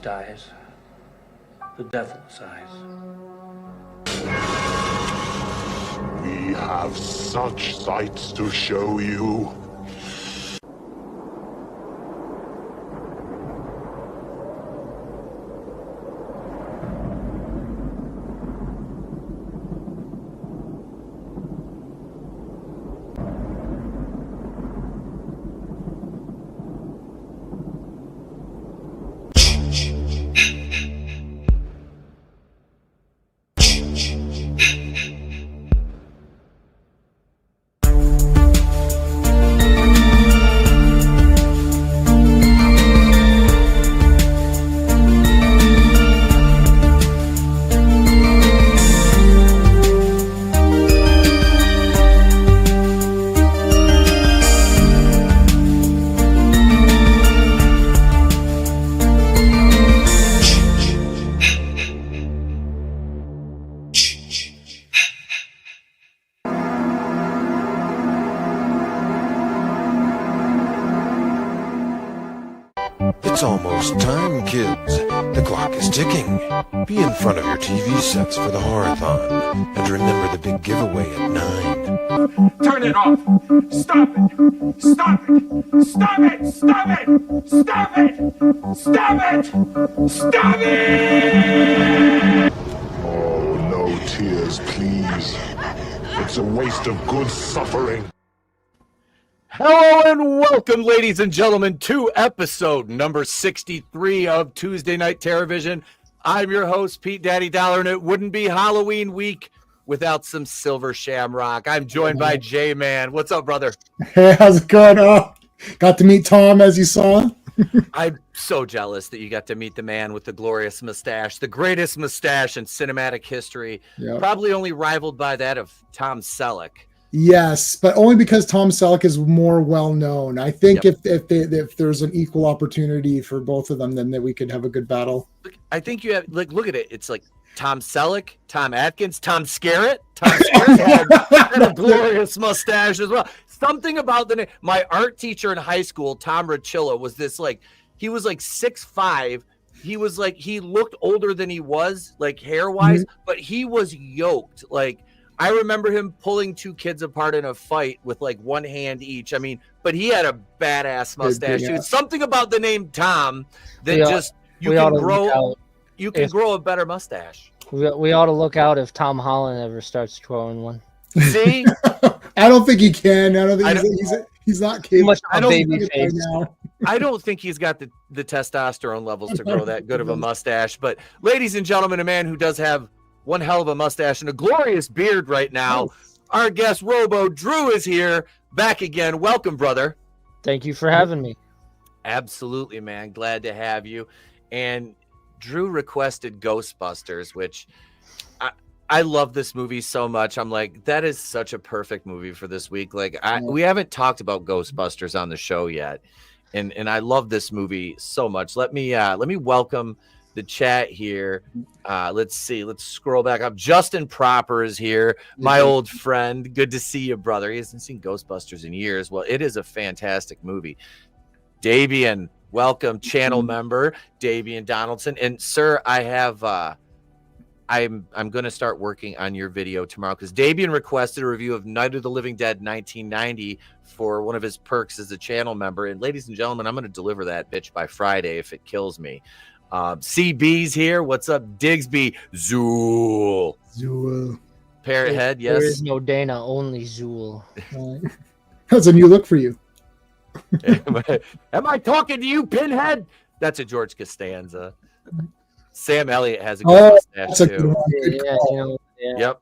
beast dies, the devil sighs. We have such sights to show you. It's almost time, kids. The clock is ticking. Be in front of your TV sets for the horathon. And remember the big giveaway at 9. Turn it off! Stop it! Stop it! Stop it! Stop it! Stop it! Stop it! Stop it! Oh, no tears, please. It's a waste of good suffering. Hello and welcome, ladies and gentlemen, to episode number 63 of Tuesday Night TerrorVision. I'm your host, Pete Daddy Dollar, and it wouldn't be Halloween week without some Silver Shamrock. I'm joined by J-Man. What's up, brother? Hey, how's it going? Oh, got to meet Tom, as you saw. I'm so jealous that you got to meet the man with the glorious mustache, the greatest mustache in cinematic history, probably only rivaled by that of Tom Selleck. Yes, but only because Tom Selleck is more well known. I think if there's an equal opportunity for both of them, then that we could have a good battle. I think you have look at it. It's like Tom Selleck, Tom Atkins, Tom Skerritt. Tom Skerritt had a glorious mustache as well. Something about the name. My art teacher in high school, Tom Rachilla, was this he was 6'5". He was he looked older than he was, hair wise, but he was yoked. I remember him pulling two kids apart in a fight with one hand each. I mean, but he had a badass mustache too. Something about the name Tom that you can grow a better mustache. We ought to look out if Tom Holland ever starts growing one. See, I don't think he can. I don't think he's not capable. I don't think he's got the testosterone levels to grow that good of a mustache. But ladies and gentlemen, a man who does have one hell of a mustache and a glorious beard right now. Our guest, Robo Drew, is here, back again. Welcome, brother. Thank you for having me. Absolutely, man. Glad to have you. And Drew requested Ghostbusters, which I love this movie so much. I'm like, that is such a perfect movie for this week. We haven't talked about Ghostbusters on the show yet, and I love this movie so much. Let me welcome the chat here. Let's see. Let's scroll back up. Justin Proper is here. My old friend. Good to see you, brother. He hasn't seen Ghostbusters in years. Well, it is a fantastic movie. Davian, welcome, channel member, Davian Donaldson. And sir, I have I'm going to start working on your video tomorrow because Davian requested a review of Night of the Living Dead 1990 for one of his perks as a channel member. And ladies and gentlemen, I'm going to deliver that bitch by Friday if it kills me. CB's here. What's up, Digsby? Zool. Parrot head, yes. There is no Dana, only Zool. That's a new look for you. Am I talking to you, Pinhead? That's a George Costanza. Sam Elliott has a good mustache too. Yep.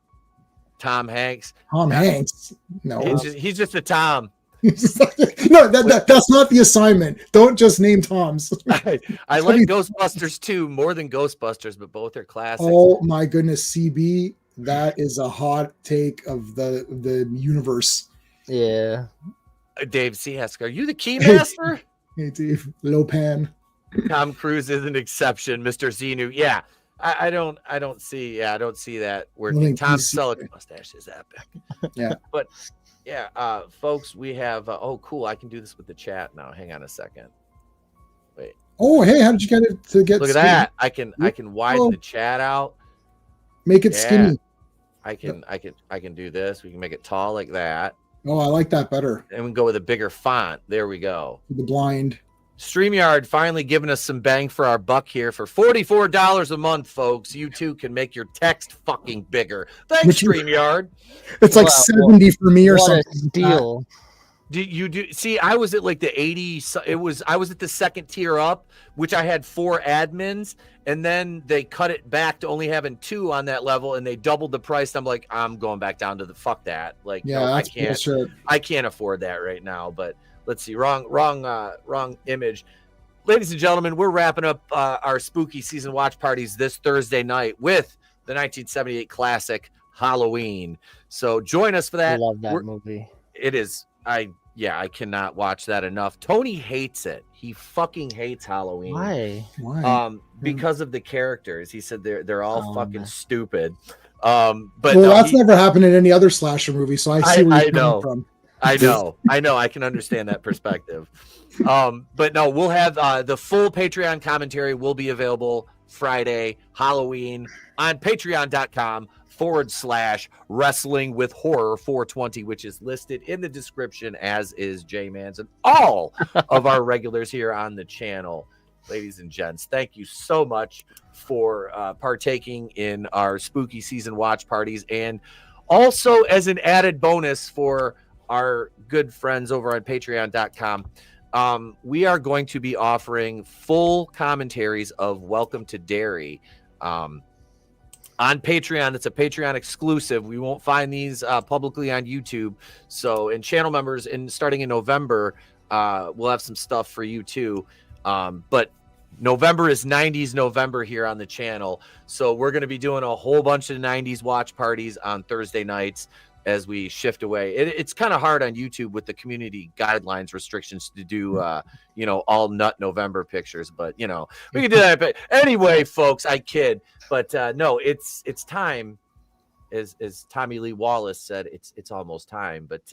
Tom Hanks. Tom Hanks. No, he's just a Tom. No, that's not the assignment. Don't just name Toms. I like Ghostbusters 2 more than Ghostbusters, but both are classics. Oh my goodness, CB, that is a hot take of the universe. Yeah. Dave Seahask, are you the Keymaster? Hey, Dave. Lopan. Tom Cruise is an exception, Mr. Xenu. Yeah. I don't see that working. Tom Selleck mustache is epic. Yeah. But folks, we have cool. I can do this with the chat now. Hang on a second. Wait. Oh, hey, how did you get it to get? Look at skinny? that. I can widen the chat out. Make it Yeah. skinny. I can do this. We can make it tall like that. Oh, I like that better. And we can go with a bigger font. There we go. The blind. StreamYard finally giving us some bang for our buck here. For $44 a month, folks, you too can make your text fucking bigger. Thanks, StreamYard. It's like 70 for me or what something. a steal. See, I was at like the 80. I was at the second tier up, which I had 4 admins, and then they cut it back to only having 2 on that level, and they doubled the price. I'm like, I'm going back down to the fuck that. Like, Yeah, no, that's bullshit. I can't afford that right now. But let's see, wrong image. Ladies and gentlemen, we're wrapping up our spooky season watch parties this Thursday night with the 1978 classic Halloween. So join us for that. I love that movie. It is. I cannot watch that enough. Tony hates it. He fucking hates Halloween. Why? Because of the characters. He said they're all fucking stupid. But Well, that's never happened in any other slasher movie, so I see where you're coming from. I know. I can understand that perspective. But no, we'll have the full Patreon commentary will be available Friday, Halloween, on patreon.com/wrestling with horror 420, which is listed in the description, as is J-Man's and all of our regulars here on the channel. Ladies and gents, thank you so much for partaking in our spooky season watch parties. And also, as an added bonus for our good friends over on patreon.com, we are going to be offering full commentaries of Welcome to Derry on Patreon. It's a Patreon exclusive. We won't find these publicly on YouTube. So, and channel members, starting in November, we'll have some stuff for you too. But November is 90s November here on the channel. So we're going to be doing a whole bunch of 90s watch parties on Thursday nights as we shift away. It's kind of hard on YouTube with the community guidelines restrictions to do, all nut November pictures, but we can do that. But anyway, folks, I kid, but no, it's time. As Tommy Lee Wallace said, it's almost time. But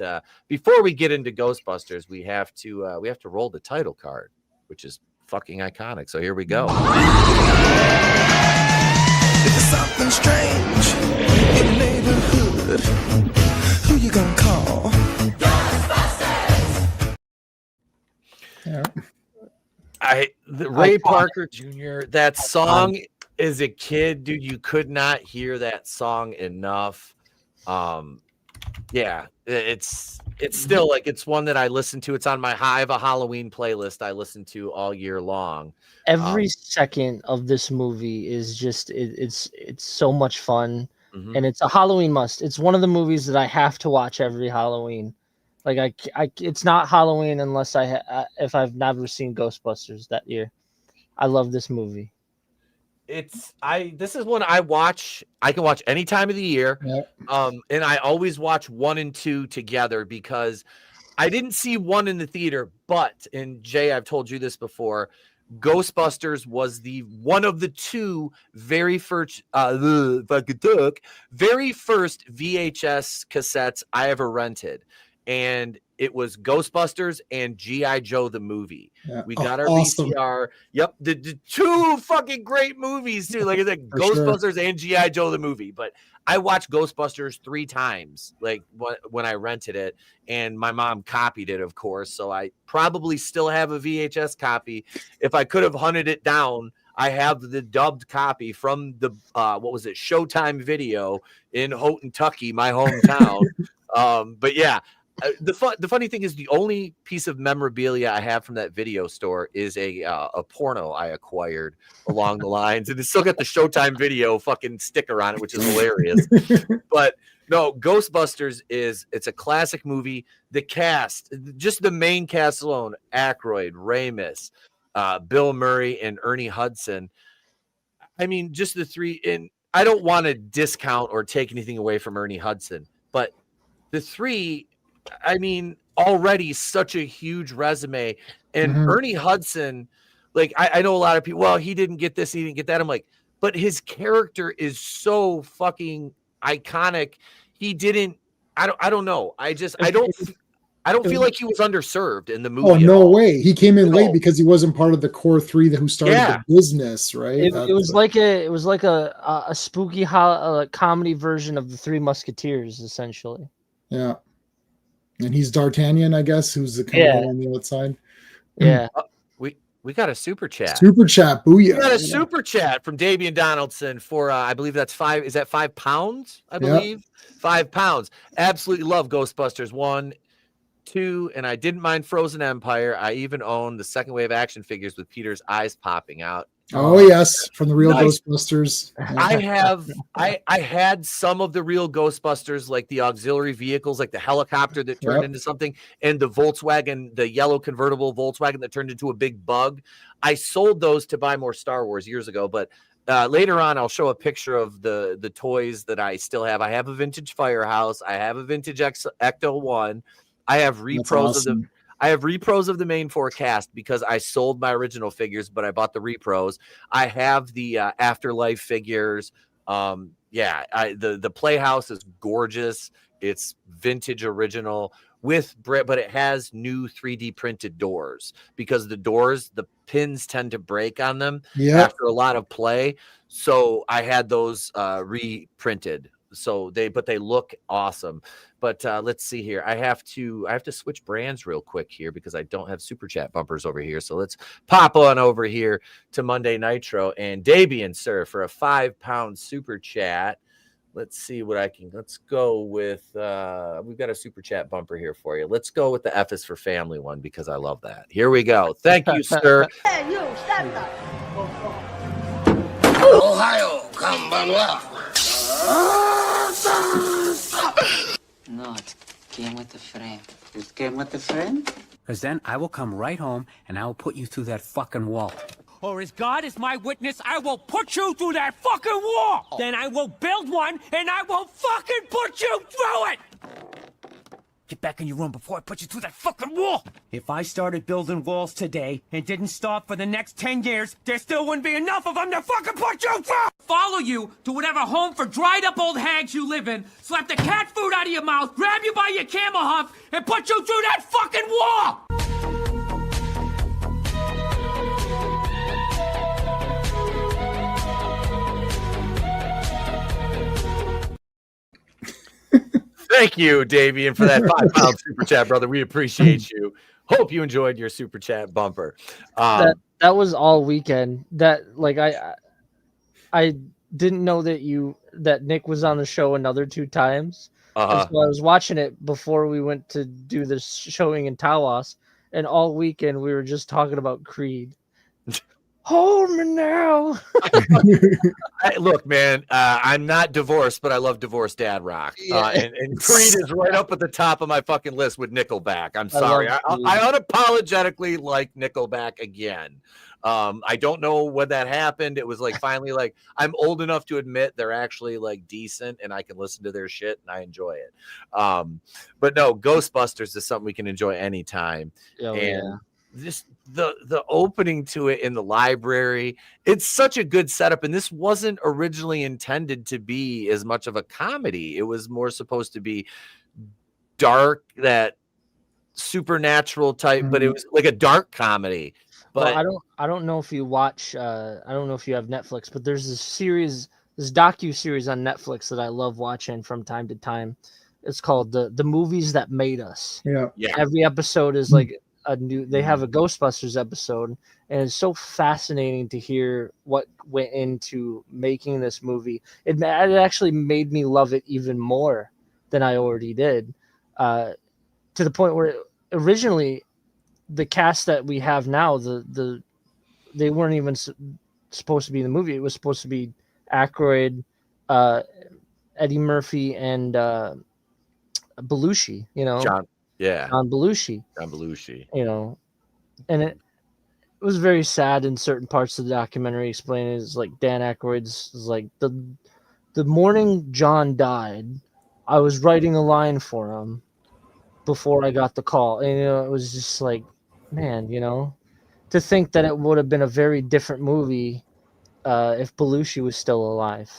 before we get into Ghostbusters, we have to roll the title card, which is fucking iconic. So here we go. There's something strange in the neighborhood. Who you gonna call? Ghostbusters! Yeah. Ray Parker Jr., that song as a kid, dude, you could not hear that song enough. Yeah, it's still like, it's one that I listen to. It's on my I have a Halloween playlist I listen to all year long. Every second of this movie is just it's so much fun, and it's a Halloween must. It's one of the movies that I have to watch every Halloween. Like I it's not Halloween unless if I've never seen Ghostbusters that year. I love this movie. This is one I can watch any time of the year. Yep. And I always watch 1 and 2 together because I didn't see 1 in the theater, but, and Jay, I've told you this before, Ghostbusters was the one of the 2 very first VHS cassettes I ever rented. And it was Ghostbusters and G.I. Joe the movie. Yeah. We got our awesome. VCR. Yep, the 2 fucking great movies too. Like I said, Ghostbusters and G.I. Joe the movie. But I watched Ghostbusters 3 times, like when I rented it, and my mom copied it, of course. So I probably still have a VHS copy. If I could have hunted it down, I have the dubbed copy from the Showtime Video in Houghton, Kentucky, my hometown. But yeah. The funny thing is, the only piece of memorabilia I have from that video store is a porno I acquired along the lines, and it's still got the Showtime Video fucking sticker on it, which is hilarious. But no, Ghostbusters it's a classic movie. The cast, just the main cast alone: Aykroyd, Ramis, Bill Murray, and Ernie Hudson. I mean, just the 3. And I don't want to discount or take anything away from Ernie Hudson, but the 3. I mean, already such a huge resume. And Ernie Hudson, like, I know a lot of people, well, he didn't get this, he didn't get that. I'm like, but his character is so fucking iconic. He didn't, I don't know. I I don't feel like he was underserved in the movie. Oh, no way. He came in late No. because he wasn't part of the core three who started the business, right? It was like a spooky comedy version of the Three Musketeers, essentially. Yeah. And he's D'Artagnan, I guess, who's the camera on the outside. Yeah. We got a super chat. Super chat, booyah. We got a super chat from Damian Donaldson for I believe that's £5. Is that £5? I believe £5. Absolutely love Ghostbusters 1, 2, and I didn't mind Frozen Empire. I even own the second wave action figures with Peter's eyes popping out. Oh yes, from the real Ghostbusters. I had some of the real Ghostbusters, like the auxiliary vehicles, like the helicopter that turned into something, and the Volkswagen, the yellow convertible Volkswagen that turned into a big bug. I sold those to buy more Star Wars years ago, but later on I'll show a picture of the toys that I still have. I have a vintage Firehouse. I have a vintage Ecto 1. I have repros of the I have repros of the main forecast because I sold my original figures, but I bought the repros. I have the Afterlife figures. The Playhouse is gorgeous. It's vintage original but it has new 3D printed doors because the pins tend to break on them after a lot of play. So I had those reprinted. So they look awesome. But let's see here. I have to switch brands real quick here because I don't have super chat bumpers over here. So let's pop on over here to Monday Nitro and Dabian, sir, for a £5 super chat. Let's see what let's go with, we've got a super chat bumper here for you. Let's go with the F is for family one because I love that. Here we go. Thank you, sir. Hey, you, stand up. Ohio, konbanwa. No, it's game with the friend. It's game with the friend? Because then I will come right home and I will put you through that fucking wall. Or as God is my witness, I will put you through that fucking wall. Then I will build one and I will fucking put you through it. Get back in your room before I put you through that fucking wall. If I started building walls today and didn't stop for the next 10 years, there still wouldn't be enough of them to fucking put you through. Follow you to whatever home for dried up old hags you live in, slap the cat food out of your mouth, grab you by your camel hump, and put you through that fucking wall. Thank you, Davian, for that £5 super chat, brother. We appreciate you. Hope you enjoyed your super chat bumper. That was all weekend. That like I didn't know that Nick was on the show another 2 times. So I was watching it before we went to do the showing in Tawas, and all weekend we were just talking about Creed. Hold me now. Look, man, I'm not divorced, but I love divorced dad rock. And Creed is right up at the top of my fucking list with Nickelback. I'm sorry. I unapologetically like Nickelback again. I don't know when that happened. It was like finally like I'm old enough to admit they're actually like decent and I can listen to their shit and I enjoy it. But no, Ghostbusters is something we can enjoy anytime. Just the opening to it in the library, it's such a good setup, and this wasn't originally intended to be as much of a comedy. It was more supposed to be dark, that supernatural type, but it was like a dark comedy. But well, I don't know if you watch I don't know if you have Netflix, but there's this docu-series on Netflix that I love watching from time to time. It's called the Movies That Made Us. Yeah. Every episode is like they have a Ghostbusters episode, and it's so fascinating to hear what went into making this movie. It actually made me love it even more than I already did, to the point where originally the cast that we have now, they weren't even supposed to be in the movie. It was supposed to be Aykroyd, Eddie Murphy, and Belushi, John Belushi. And it was very sad in certain parts of the documentary, explaining it's like Dan Aykroyd's is like the morning John died, I was writing a line for him before I got the call. And it was just like, man, to think that it would have been a very different movie if Belushi was still alive,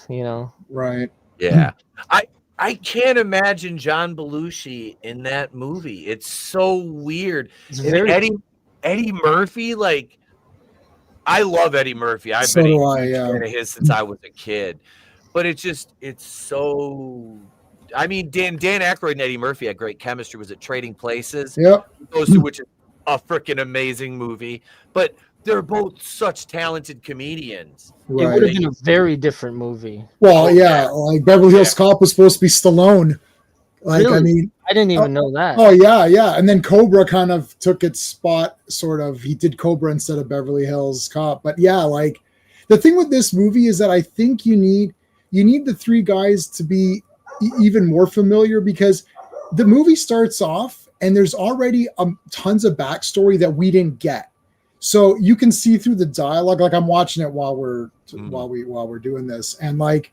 Right. Yeah. I can't imagine John Belushi in that movie. It's so weird. It's And very Eddie Murphy, like, I love Eddie Murphy. I've So been do a I, huge yeah. fan of his since I was a kid. But it's so. I mean, Dan Aykroyd and Eddie Murphy had great chemistry. Was it Trading Places? Yep. Those two, which is a freaking amazing movie. But they're both such talented comedians. It would have been a very different movie. Well, yeah, like Beverly Hills Cop was supposed to be Stallone. Like, Really? I mean, I didn't even know that. Oh yeah. And then Cobra kind of took its spot, sort of. He did Cobra instead of Beverly Hills Cop. But yeah, like the thing with this movie is that I think you need the three guys to be even more familiar, because the movie starts off and there's already tons of backstory that we didn't get. So you can see through the dialogue, like I'm watching it while we're doing this, and like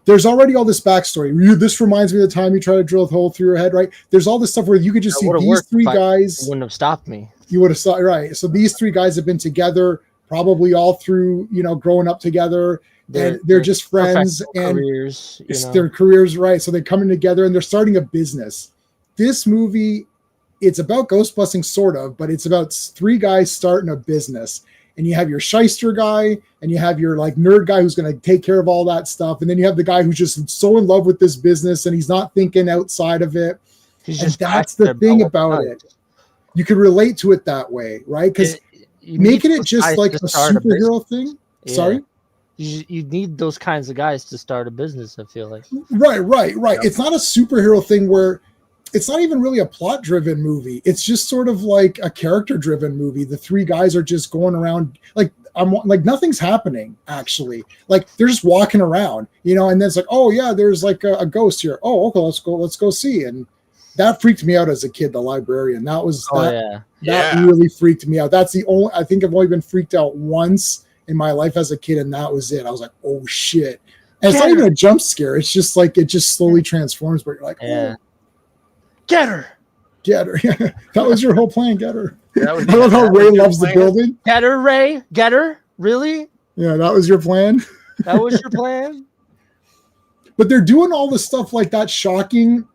there's already all this backstory. This reminds me of the time you try to drill a hole through your head, right? There's all this stuff where you could just see these three guys. Wouldn't have stopped me. You would have saw, right? So these three guys have been together probably all through, growing up together. They're just friends, and careers, their careers, right? So they're coming together and they're starting a business. This movie, it's about ghostbusting, sort of, but it's about three guys starting a business. And you have your shyster guy, and you have your like nerd guy who's going to take care of all that stuff. And then you have the guy who's just so in love with this business and he's not thinking outside of it. And that's the thing about it. You can relate to it that way, right? Because making it just like a superhero thing. Yeah. Sorry? You need those kinds of guys to start a business, I feel like. Right. Yep. It's not a superhero thing where it's not even really a plot-driven movie. It's just sort of like a character-driven movie. The three guys are just going around like nothing's happening, actually. Like they're just walking around, and then it's like, oh yeah, there's like a ghost here. Oh, okay, let's go see. And that freaked me out as a kid, the librarian. That really freaked me out. That's I think I've only been freaked out once in my life as a kid, and that was it. I was like, oh shit. And it's not even a jump scare. It's just like it just slowly transforms, but you're like, oh. Get her. That was your whole plan. Get her. I love how Ray loves the building. Get her, Ray. Get her. Really? Yeah, that was your plan. That was your plan. But they're doing all the stuff like that. Shocking.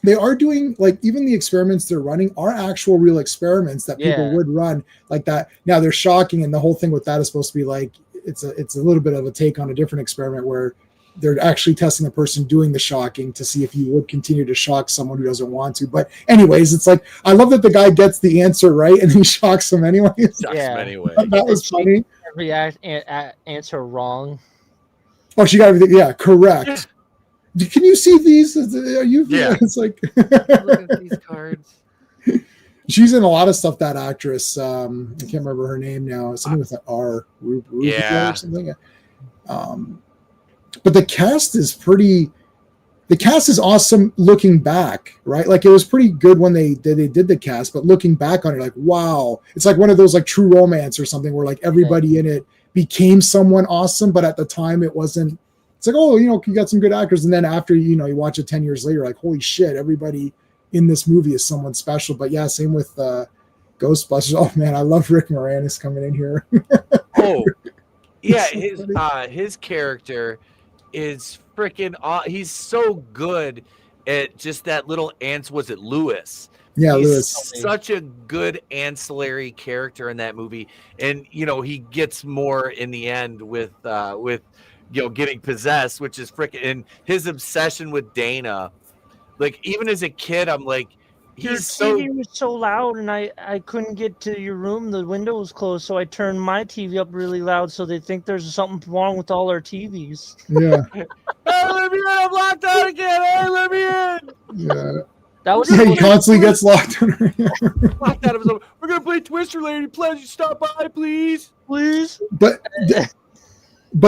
They are doing like even the experiments they're running are actual real experiments that people would run like that. Now they're shocking, and the whole thing with that is supposed to be like it's a little bit of a take on a different experiment where they're actually testing the person doing the shocking to see if you would continue to shock someone who doesn't want to. But anyways, it's like, I love that the guy gets the answer right and he shocks them anyway. That was funny. Every answer wrong. Oh, she got everything. Yeah, correct. Can you see these? Are you? Yeah. It's like look at these cards. She's in a lot of stuff. That actress, I can't remember her name now. Something with an R. Or something. But the cast is awesome looking back, right? Like it was pretty good when they did the cast, but looking back on it, like, wow, it's like one of those like True Romance or something where like everybody in it became someone awesome, but at the time it wasn't. It's like, oh, you got some good actors. And then after, you watch it 10 years later, like, holy shit, everybody in this movie is someone special. But yeah, same with Ghostbusters. Oh man, I love Rick Moranis coming in here. Oh yeah. His character is freaking he's so good at just that little was it Lewis? Yeah, he's Lewis. Such a good ancillary character in that movie, and he gets more in the end with getting possessed, which is freaking, and his obsession with Dana. Like even as a kid, I'm like, Your TV was so loud, and I couldn't get to your room. The window was closed, so I turned my TV up really loud so they think there's something wrong with all our TVs. Yeah. Hey, let me in! I'm locked out again. Hey, let me in! Yeah. That was he constantly gets locked in. Locked out of his own. We're gonna play Twister Lady. Please stop by, please. But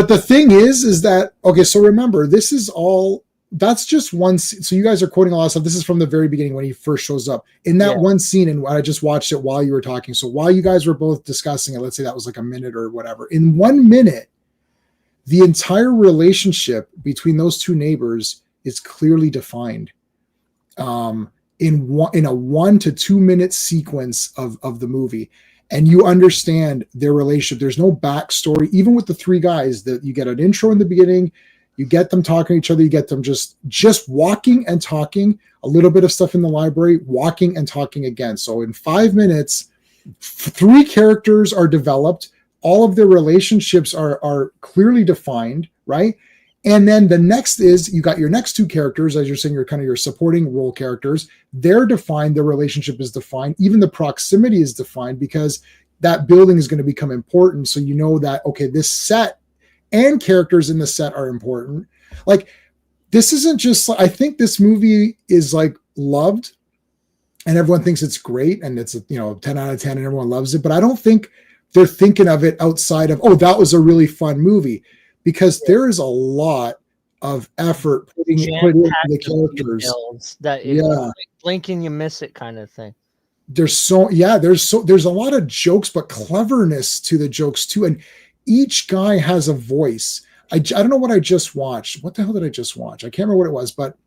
the thing is that okay? So remember, this is all. That's just one. So you guys are quoting a lot of stuff. This is from the very beginning when he first shows up in that one scene. And I just watched it while you were talking. So while you guys were both discussing it, let's say that was like a minute or whatever. In 1 minute, the entire relationship between those two neighbors is clearly defined. In a 1 to 2 minute sequence of the movie. And you understand their relationship. There's no backstory, even with the three guys that you get an intro in the beginning. You get them talking to each other. You get them just walking and talking, a little bit of stuff in the library, walking and talking again. So in 5 minutes, 3 characters are developed. All of their relationships are clearly defined, right? And then the next is you got your next 2 characters, as you're saying, you're kind of your supporting role characters. They're defined. Their relationship is defined. Even the proximity is defined because that building is going to become important. So you know that, okay, this set and characters in the set are important. Like, this isn't just, I think this movie is like loved and everyone thinks it's great and it's, 10 out of 10 and everyone loves it. But I don't think they're thinking of it outside of, oh, that was a really fun movie, because there is a lot of effort putting into the characters. That blink and you miss it kind of thing. There's a lot of jokes, but cleverness to the jokes too. And each guy has a voice. I don't know what I just watched. What the hell did I just watch? I can't remember what it was, but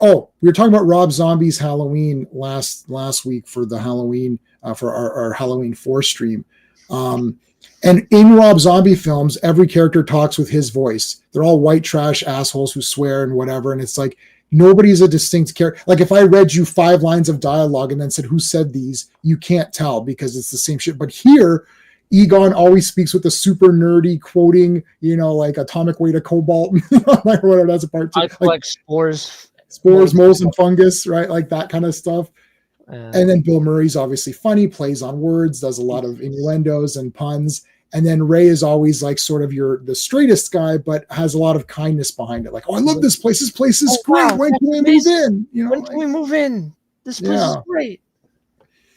we were talking about Rob Zombie's Halloween last week for the Halloween for our Halloween 4 stream. And in Rob Zombie films, every character talks with his voice. They're all white trash assholes who swear and whatever. And it's like, nobody's a distinct character. Like if I read you 5 lines of dialogue and then said, who said these? You can't tell because it's the same shit. But here, Egon always speaks with a super nerdy quoting, like atomic weight of cobalt, like whatever. That's a part 2. I collect spores, moles, and fungus, right? Like that kind of stuff. And then Bill Murray's obviously funny, plays on words, does a lot of innuendos and puns. And then Ray is always like sort of the straightest guy, but has a lot of kindness behind it. Like, oh, I love this place. This place is great. When can we move in? When can we move in? This place is great.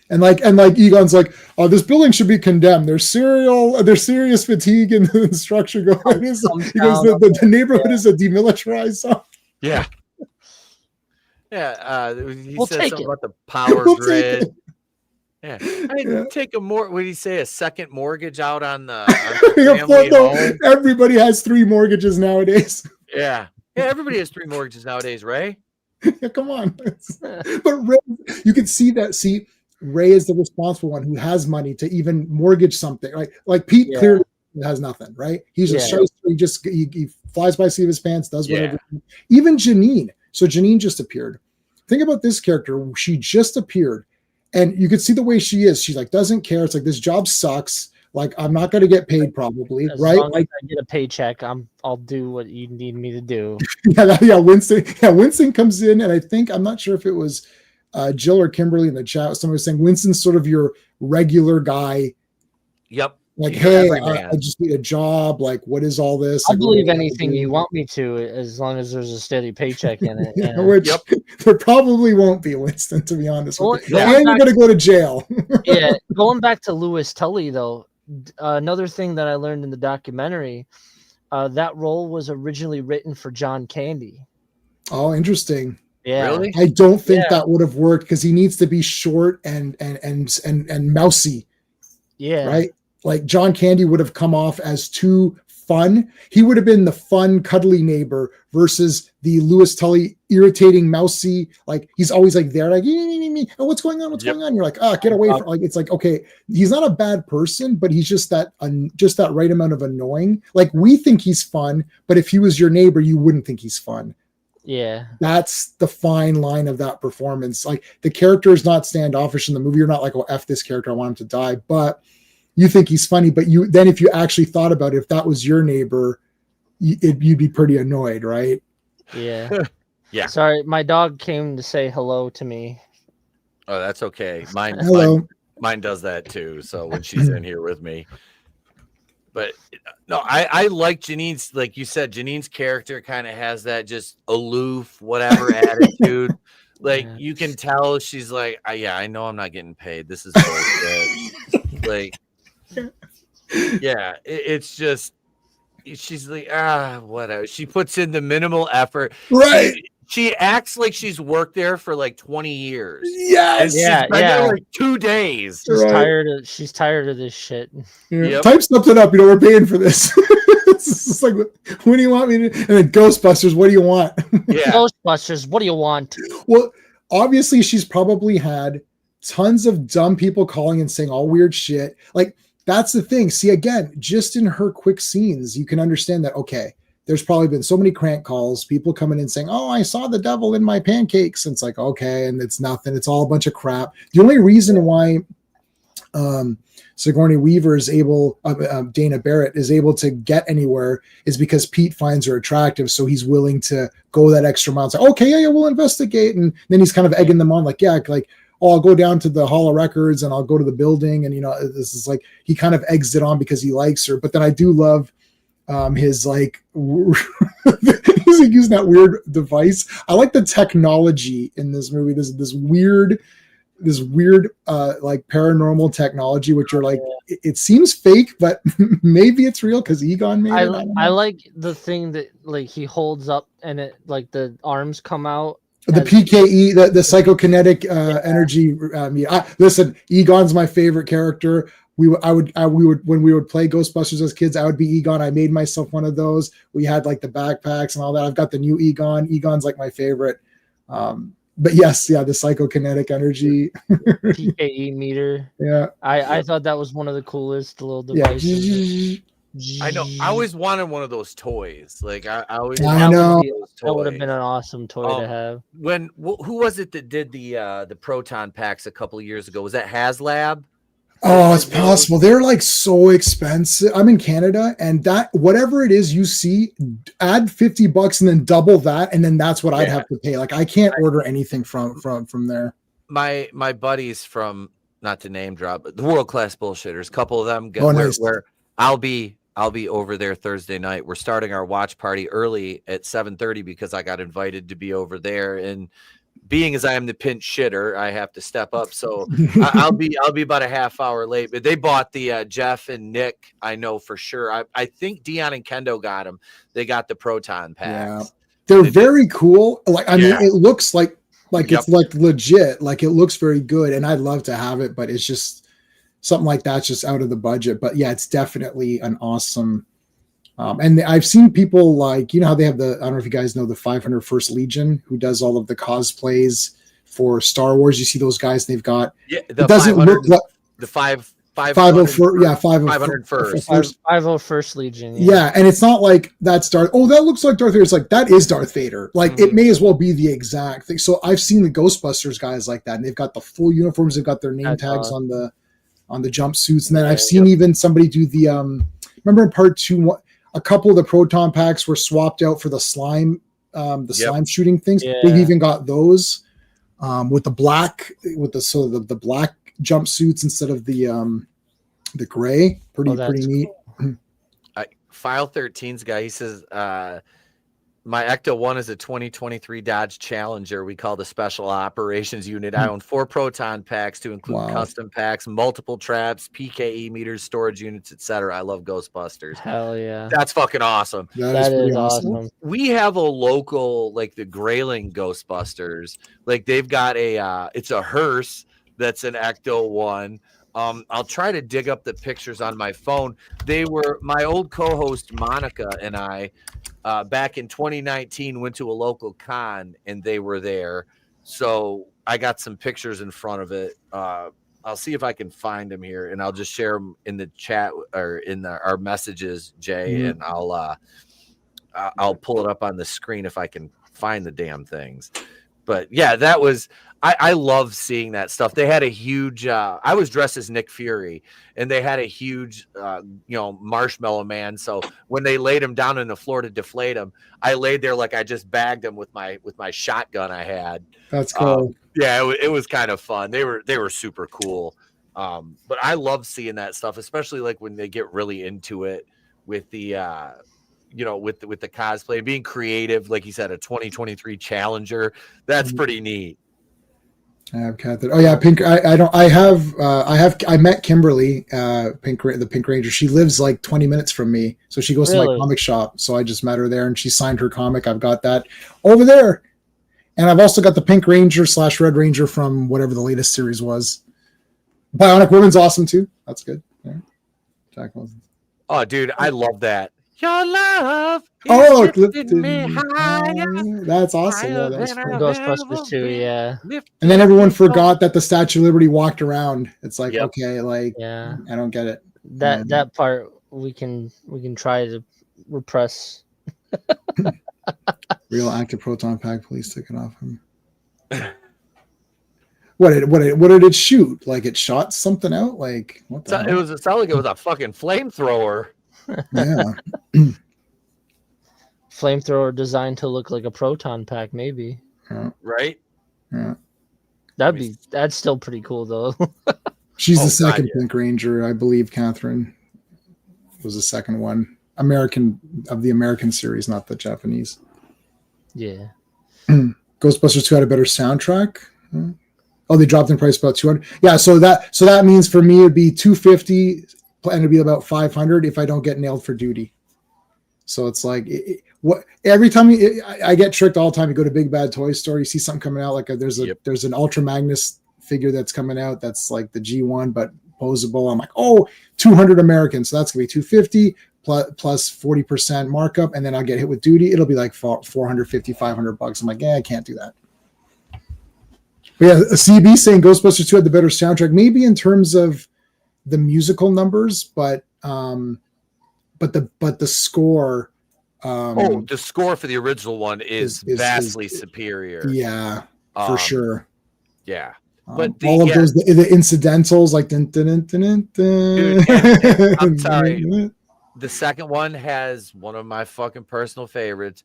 And like Egon's like, oh, this building should be condemned. There's serious fatigue in the structure going. Because the neighborhood is a demilitarized zone. Yeah. Yeah. He said something about the power grid. Yeah. Take what did he say? A second mortgage out on the family home? Everybody has 3 mortgages nowadays. Yeah. Yeah, everybody has 3 mortgages nowadays, Ray. Yeah, come on. But Ray, you can see that. See, Ray is the responsible one who has money to even mortgage something. Like Pete clearly has nothing, right? He's a shyster. He flies by the seat of his pants, does whatever. Yeah. Even Janine. So Janine just appeared. Think about this character. She just appeared. And you could see the way she is. She like doesn't care. It's like, this job sucks. Like, I'm not going to get paid probably, right? Like, I get a paycheck, I'll do what you need me to do. Winston comes in, and I'm not sure if it was Jill or Kimberly in the chat. Somebody was saying Winston's sort of your regular guy. Yep. Like, hey, I just need a job. Like, what is all this? I'll believe anything you want me to, as long as there's a steady paycheck in it. Yeah. Which there probably won't be, Winston, to be honest with you. And you're going to go to jail. Yeah, going back to Louis Tully, though, another thing that I learned in the documentary, that role was originally written for John Candy. Oh, interesting. Yeah, really? I don't think that would have worked because he needs to be short and mousy. Yeah, right. Like John Candy would have come off as too fun. He would have been the fun, cuddly neighbor versus the Louis Tully irritating, mousy. Like he's always like there, like oh, what's going on? What's going on? You're like, get away from. Like it's like, okay, he's not a bad person, but he's just that right amount of annoying. Like we think he's fun, but if he was your neighbor, you wouldn't think he's fun. Yeah, that's the fine line of that performance. Like the character is not standoffish in the movie. You're not like, oh, F this character, I want him to die, but you think he's funny, but then if you actually thought about it, if that was your neighbor, you'd be pretty annoyed, right? Yeah. Yeah. Sorry, my dog came to say hello to me. Oh, that's okay. Mine does that too. So when she's in here with me, but no, I like Janine's, like you said, Janine's character kind of has that just aloof, whatever attitude. Like you can tell she's like, I know I'm not getting paid. This is bullshit. Like, yeah, it's just she's like, whatever. She puts in the minimal effort, right? She acts like she's worked there for like 20 years. Yes, yeah. Like 2 days. She's tired of this shit. Yeah. Yep. Type something up. We're paying for this. It's like, what do you want me to? And then Ghostbusters. What do you want? Yeah. Ghostbusters. What do you want? Well, obviously, she's probably had tons of dumb people calling and saying all weird shit. Like that's the thing. See, again, just in her quick scenes, you can understand that. Okay, there's probably been so many crank calls, people coming in saying, "Oh, I saw the devil in my pancakes." And it's like, okay, and it's nothing. It's all a bunch of crap. The only reason why Sigourney Weaver is able, Dana Barrett is able to get anywhere is because Pete finds her attractive, so he's willing to go that extra mile. It's like, okay, yeah, we'll investigate, and then he's kind of egging them on, like, oh, I'll go down to the Hall of Records and I'll go to the building, and this is like he kind of eggs it on because he likes her. But then I do love his like he's like using that weird device. I like the technology in this movie. This weird like paranormal technology, which are like it seems fake, but maybe it's real because Egon made it. I like the thing that like he holds up and it like the arms come out. The PKE, the psychokinetic energy. Listen, Egon's my favorite character. We would when we would play Ghostbusters as kids, I would be Egon. I made myself one of those. We had like the backpacks and all that. I've got the new Egon. Egon's like my favorite. But yes, the psychokinetic energy. PKE meter. Yeah. I thought that was one of the coolest little devices. Yeah. I know. I always wanted one of those toys. Like I know that would have been an awesome toy to have. Who was it that did the proton packs a couple of years ago? Was that HasLab? Oh, it's possible. They're like so expensive. I'm in Canada, and that whatever it is you see, add $50 and then double that, and then that's what I'd have to pay. Like I can't order anything from there. My buddies from, not to name drop, but the World Class Bullshitters, a couple of them nice. where I'll be over there Thursday night. We're starting our watch party early at 7:30 because I got invited to be over there, and being as I am the pinch shitter, I have to step up. So I'll be about a half hour late. But they bought the Jeff and Nick. I know for sure. I think Dion and Kendo got them. They got the proton packs. Yeah. They're very cool. Like I mean, it looks like it's like legit. Like it looks very good, and I'd love to have it, but it's just something like that's just out of the budget. But yeah, it's definitely an awesome. And I've seen people like, how they have I don't know if you guys know the 501st Legion, who does all of the cosplays for Star Wars. You see those guys, they've got, it doesn't look like the 501st Legion. Yeah. And it's not like that's that looks like Darth Vader. It's like, that is Darth Vader. Like it may as well be the exact thing. So I've seen the Ghostbusters guys like that, and they've got the full uniforms. They've got their name tags on the jumpsuits. And then I've seen even somebody do the, remember in part 2, a couple of the proton packs were swapped out for the slime, slime shooting things. Yeah. They've even got those with the black, with the black jumpsuits instead of the gray. Pretty neat. Cool. File 13's guy, he says, my Ecto 1 is a 2023 Dodge Challenger we call the Special Operations Unit. I own 4 proton packs to include custom packs, multiple traps, PKE meters, storage units, etc. I love Ghostbusters. Hell yeah. That's fucking awesome. That is awesome. We have a local, like the Grayling Ghostbusters. Like they've got it's a hearse that's an Ecto 1. I'll try to dig up the pictures on my phone. They were my old co-host Monica and I back in 2019 went to a local con, and they were there. So I got some pictures in front of it. I'll see if I can find them here, and I'll just share them in the chat or in our messages, Jay, and I'll pull it up on the screen if I can find the damn things. But yeah, that was I love seeing that stuff. They had a huge I was dressed as Nick Fury, and they had a huge marshmallow man. So when they laid him down on the floor to deflate him, I laid there like I just bagged him with my shotgun I had. That's cool. Yeah, it was kind of fun. They were super cool. But I love seeing that stuff, especially like when they get really into it with the with the cosplay, being creative. Like you said, a 2023 Challenger. That's pretty neat. I have Catherine. Oh yeah, Pink. I met Kimberly, the Pink Ranger. She lives like 20 minutes from me, so she goes to my comic shop. So I just met her there, and she signed her comic. I've got that over there, and I've also got the Pink Ranger / Red Ranger from whatever the latest series was. Bionic Woman's awesome too. That's good. Yeah. Jack Wilson. Oh, dude, I love that. Your love. Lifted me higher. That's awesome. Yeah, that's Ghostbusters too, yeah. And then everyone forgot that the Statue of Liberty walked around. It's like, okay, like, I don't get it. That part we can try to repress. Real active proton pack. Police took it off him. What did it shoot? Like it shot something out? Like what the hell? It sounded like it was a fucking flamethrower. Yeah. Flamethrower designed to look like a proton pack, maybe. Right? Yeah. That's still pretty cool though. She's the second Pink Ranger, I believe. Catherine was the second one. American of the American series, not the Japanese. Yeah. Ghostbusters 2 had a better soundtrack. Oh, they dropped in price about 200. Yeah, so that means for me it'd be 250 and it'd be about 500 if I don't get nailed for duty. So it's like every time I get tricked all the time. You go to Big Bad Toy Store, you see something coming out like there's an Ultra Magnus figure that's coming out that's like the G1 but posable. I'm like, 200 American, so that's gonna be 250 plus 40% markup, and then I'll get hit with duty. It'll be like 450, $500. I'm like, I can't do that. But yeah, a CB saying Ghostbusters 2 had the better soundtrack, maybe in terms of the musical numbers, but the score. The score for the original one is vastly superior. Yeah, for sure. Yeah, but all of those the incidentals like dun, dun, dun, dun, dun. Dude, I'm sorry. The second one has one of my fucking personal favorites,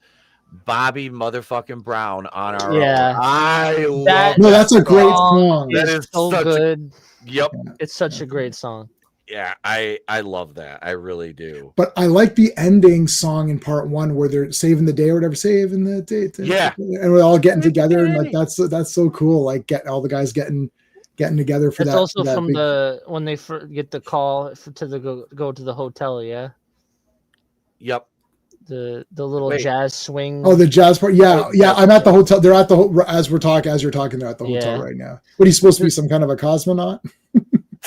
Bobby motherfucking Brown on our own. I love that's a great song. That is so good. Yep. It's such a great song. Yeah, I love that. I really do. But I like the ending song in part 1 where they're saving the day or whatever, saving the day. Yeah. And we're all getting together and like that's so cool. Like get all the guys getting together for it's that. also that from big... when they get the call to go to the hotel. Yeah. Yep. The little jazz swing. Oh, the jazz part. Yeah. I'm at the hotel. They're at the as you're talking. They're at the hotel right now. What are you supposed to be? Some kind of a cosmonaut?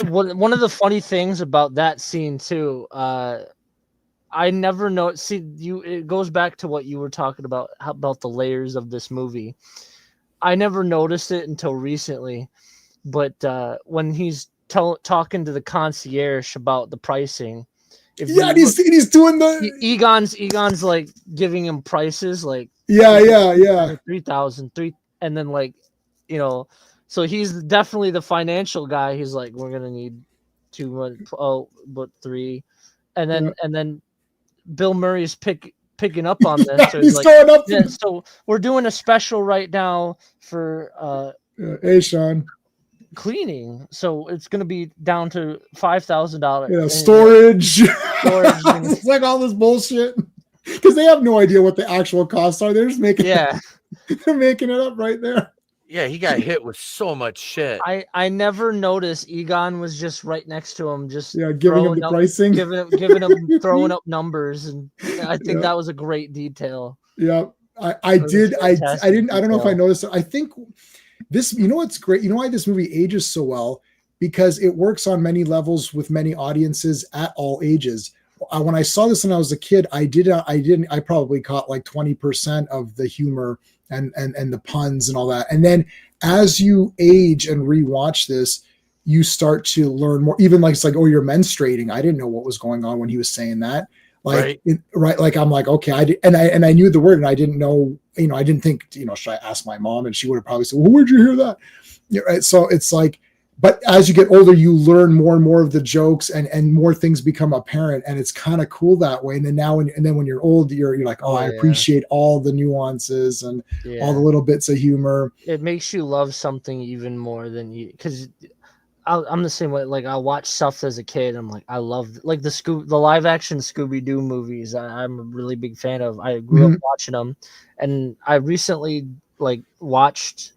One of the funny things about that scene too, I never know. See, it goes back to what you were talking about the layers of this movie. I never noticed it until recently, but when he's talking to the concierge about the pricing. He's doing the Egon's like giving him prices like 3,000 and then like so he's definitely the financial guy. He's like, we're gonna need 3, and then Bill Murray's picking up on this. So he's like, going up. So we're doing a special right now for hey Sean. Cleaning, so it's gonna be down to $5,000. Yeah, storage. It's like all this bullshit because they have no idea what the actual costs are. They're just making they're making it up right there. Yeah, he got hit with so much shit. I never noticed Egon was just right next to him, just giving him the pricing, giving him throwing up numbers, and I think that was a great detail. Yeah, I don't know if I noticed it. I think this, what's great? You know why this movie ages so well? Because it works on many levels with many audiences at all ages. When I saw this when I was a kid, I probably caught like 20% of the humor and the puns and all that. And then as you age and rewatch this, you start to learn more. Even like it's like, you're menstruating. I didn't know what was going on when he was saying that. Like, like I'm like, okay, I knew the word, and I didn't know, I didn't think, should I ask my mom? And she would have probably said, well, where'd you hear that? Right. So it's like, but as you get older, you learn more and more of the jokes, and more things become apparent, and it's kind of cool that way. And then when you're old, you're like, I appreciate all the nuances and all the little bits of humor. It makes you love something even more than because I'm the same way. Like I watch stuff as a kid. I'm like, I love like the live action Scooby-Doo movies. I'm a really big fan of. I grew up watching them, and I recently like watched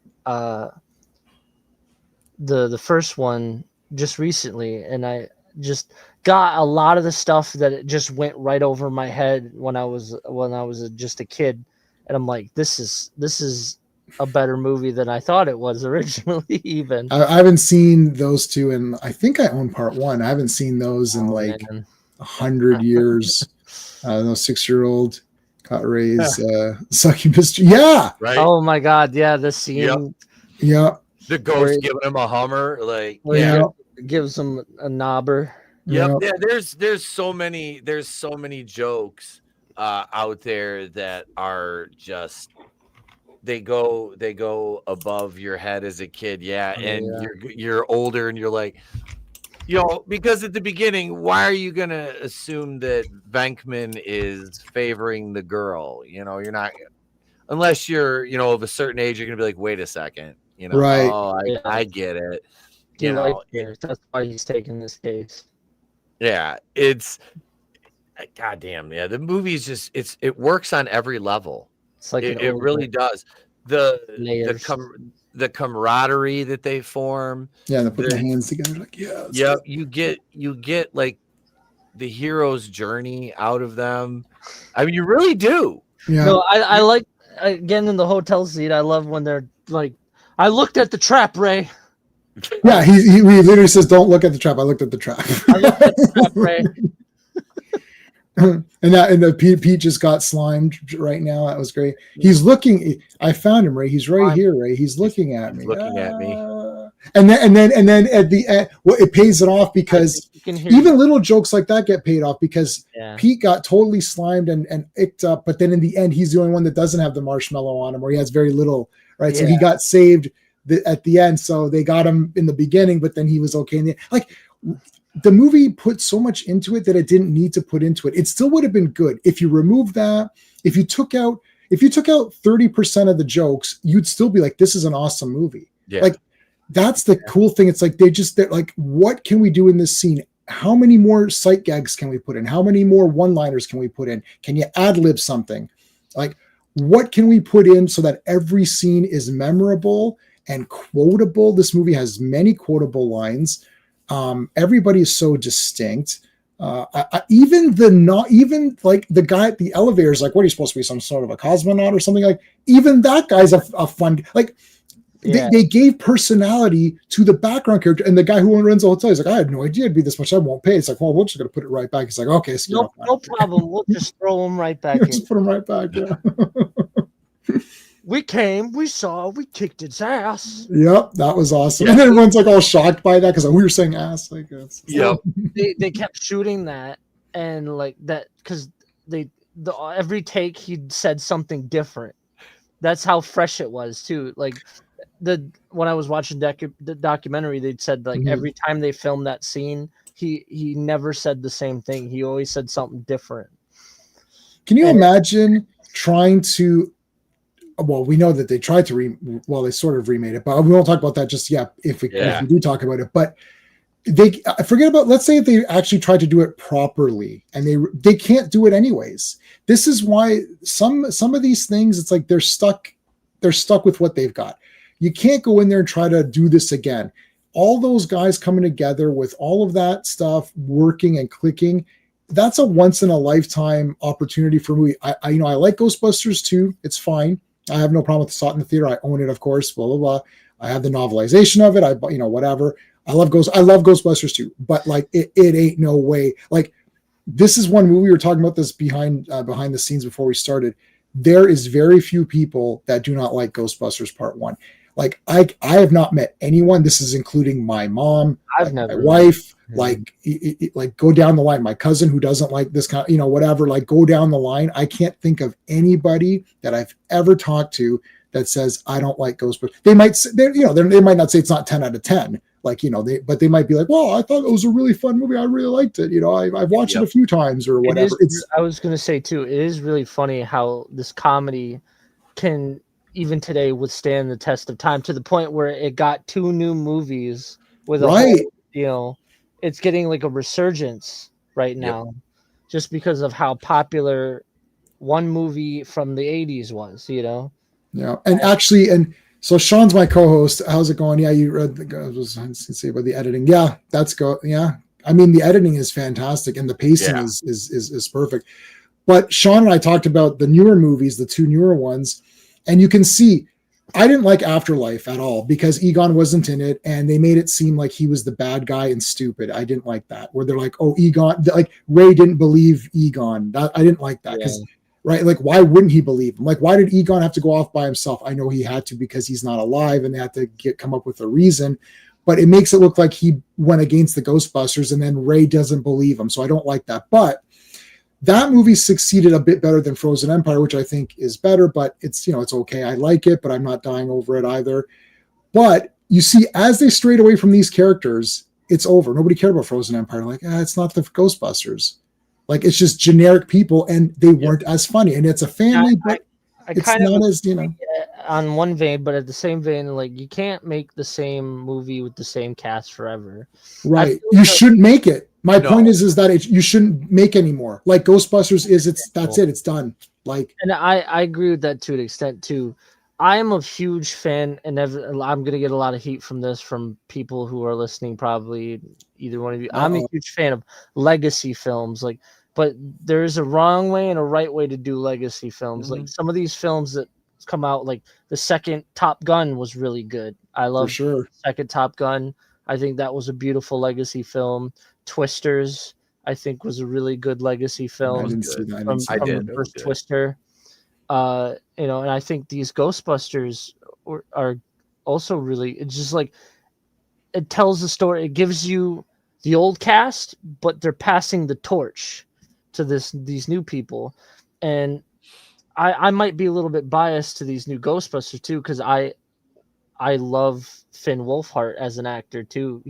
the first one just recently, and I just got a lot of the stuff that it just went right over my head when I was just a kid, and I'm like, this is a better movie than I thought it was originally. Even I haven't seen those two, and I think I own part 1. I haven't seen those in 100 years. No 6-year-old got raised succubus. Yeah. Right. Oh my God. Yeah. The scene. Yeah. The ghost giving him a Hummer, like gives him a knobber. Yep. Yeah. There's so many jokes out there that are just they go above your head as a kid, and you're older and you're like, because at the beginning, why are you gonna assume that Venkman is favoring the girl? You're not, unless you're of a certain age. You're gonna be like, wait a second, Right. Oh, I get it. That's why he's taking this case. Yeah, it's goddamn. Yeah, the movie is just it works on every level. It's like it really does. The camaraderie that they form. Yeah, they put their hands together like, yeah. Yeah, you get like the hero's journey out of them. I mean, you really do. Yeah. No, I like, again, in the hotel scene, I love when they're like, I looked at the trap, Ray. Yeah, he literally says, "Don't look at the trap." I looked at the trap. I looked at the trap, Ray. and the Pete just got slimed right now. That was great. He's looking. I found him, Ray. He's right here, Ray. He's looking at me. Looking at me. And then at the end, it pays it off because even little jokes like that get paid off because Pete got totally slimed and icked up, but then in the end, he's the only one that doesn't have the marshmallow on him, or he has very little. Right, so he got saved at the end. So they got him in the beginning, but then he was okay. In the movie put so much into it that it didn't need to put into it. It still would have been good if you removed that. If you took out 30% of the jokes, you'd still be like, this is an awesome movie. Yeah. Like that's the cool thing. It's like they're like, what can we do in this scene? How many more sight gags can we put in? How many more one-liners can we put in? Can you ad-lib something? Like, what can we put in so that every scene is memorable and quotable? This movie has many quotable lines. Everybody is so distinct. Even the guy at the elevator is like, what are you supposed to be, some sort of a cosmonaut or something? Like, even that guy's a fun, like, they gave personality to the background character. And the guy who runs the hotel, he's like, I had no idea it'd be this much. I won't pay. It's like, well, we're just going to put it right back. He's like, okay. No problem. We'll just throw him right back in. Just put him right back. Yeah. We came, we saw, we kicked its ass. Yep, that was awesome. And then everyone's like all shocked by that because we were saying ass. Like, they kept shooting that and like that because every take he said something different. That's how fresh it was too. Like when I was watching the documentary, they said like every time they filmed that scene, he never said the same thing. He always said something different. Can you imagine trying to? Well, we know that they tried to they sort of remade it, but we won't talk about that just yet if we do talk about it. But forget about, let's say if they actually tried to do it properly and they can't do it anyways. This is why some of these things, it's like they're stuck with what they've got. You can't go in there and try to do this again. All those guys coming together with all of that stuff working and clicking, that's a once in a lifetime opportunity for me. I like Ghostbusters too. It's fine. I have no problem with saw it in the theater. I own it, of course. Blah blah blah. I have the novelization of it. Whatever. I love Ghostbusters too. But like, it ain't no way. Like, this is one movie we were talking about this behind the scenes before we started. There is very few people that do not like Ghostbusters Part 1. Like, I have not met anyone. This is including my mom, my wife. Like, like go down the line. My cousin who doesn't like this kind of, whatever. Like, go down the line. I can't think of anybody that I've ever talked to that says I don't like Ghostbusters. They might, they might not say it's not 10 out of 10. Like, but they might be like, well, I thought it was a really fun movie. I really liked it. I've watched it a few times or whatever. I was going to say too, it is really funny how this comedy can even today withstand the test of time to the point where it got 2 new movies with it's getting like a resurgence right now just because of how popular one movie from the 80s was, Yeah. And actually, so Sean's my co-host. How's it going? Yeah, you read I was going to say about the editing. Yeah, that's go. Yeah. I mean, the editing is fantastic and the pacing is perfect. But Sean and I talked about the newer movies, the 2 newer ones, and you can see I didn't like Afterlife at all because Egon wasn't in it and they made it seem like he was the bad guy and stupid. I didn't like that. Where they're like, oh, Egon, like Ray didn't believe Egon. I didn't like that because right, like why wouldn't he believe him? Like, why did Egon have to go off by himself? I know he had to because he's not alive and they had to come up with a reason, but it makes it look like he went against the Ghostbusters and then Ray doesn't believe him. So I don't like that. But That movie succeeded a bit better than Frozen Empire, which I think is better, but it's, it's okay. I like it, but I'm not dying over it either. But you see, as they strayed away from these characters, it's over. Nobody cared about Frozen Empire. Like, it's not the Ghostbusters. Like, it's just generic people, and they weren't as funny. And it's a family, but it's not as, on one vein, but at the same vein, like, you can't make the same movie with the same cast forever. Right. You shouldn't make it. My point is that you shouldn't make anymore. Like Ghostbusters that's it. It's done. Like, and I agree with that to an extent too. I am a huge fan, and I'm gonna get a lot of heat from this from people who are listening. Probably either one of you. I'm a huge fan of legacy films, but there's a wrong way and a right way to do legacy films. Like some of these films that come out, like the second Top Gun was really good. I love second Top Gun. I think that was a beautiful legacy film. Twisters, I think, was a really good legacy film. I didn't see that. From the first Twister. And I think these Ghostbusters are also really, it's just like, it tells the story. It gives you the old cast, but they're passing the torch to these new people. And I might be a little bit biased to these new Ghostbusters too, because I love Finn Wolfhard as an actor too.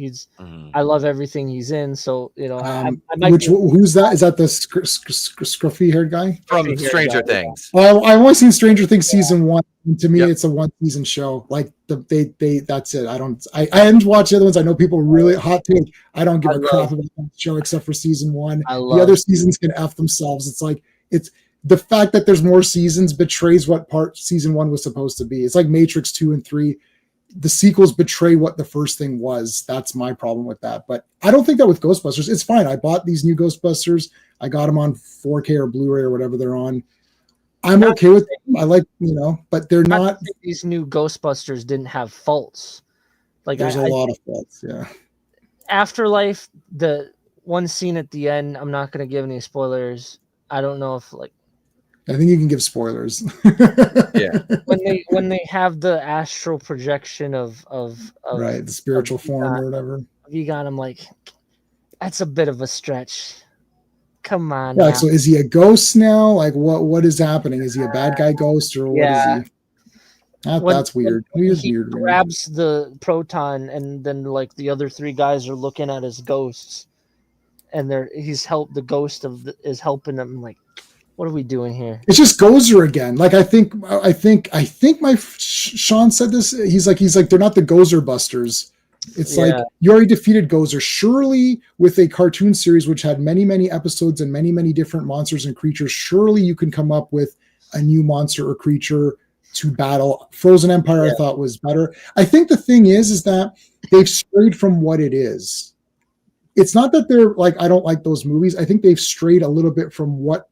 I love everything he's in. So who's that? Is that the scruffy haired guy from Stranger Things? Well, I've only seen Stranger Things season 1. And to me, it's a 1 season show. Like they that's it. I haven't watched the other ones. I know people really hot take. I don't give a crap about that show except for season 1. The other seasons can F themselves. It's like the fact that there's more seasons betrays what part season 1 was supposed to be. It's like Matrix 2 and 3. The sequels betray what the first thing was. That's my problem with that. But I don't think that with Ghostbusters. It's fine. I bought these new Ghostbusters. I got them on 4K or Blu-ray or whatever they're on. I'm okay with them. I like, but they're not. These new Ghostbusters didn't have faults. Like there's a lot of faults. Yeah. Afterlife, the one scene at the end, I'm not going to give any spoilers. I don't know if I think you can give spoilers. Yeah. When they have the astral projection of right, the spiritual form or whatever. Egon, I'm like, that's a bit of a stretch. Come on. Yeah, so is he a ghost now? Like what is happening? Is he a bad guy ghost or what is he? That's weird. He grabs the proton and then like the other 3 guys are looking at his ghosts and the ghost is helping them. Like, what are we doing here? It's just Gozer again. Like I think my Sean said this. He's like they're not the Gozer Busters. It's like you already defeated Gozer. Surely with a cartoon series which had many, many episodes and many, many different monsters and creatures, surely you can come up with a new monster or creature to battle. Frozen Empire I thought was better. I think the thing is that they've strayed from what it is. It's not that they're like, I don't like those movies. I think they've strayed a little bit from what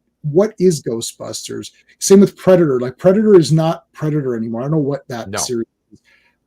is Ghostbusters. Same with Predator. Like Predator is not Predator anymore. I don't know what that series is.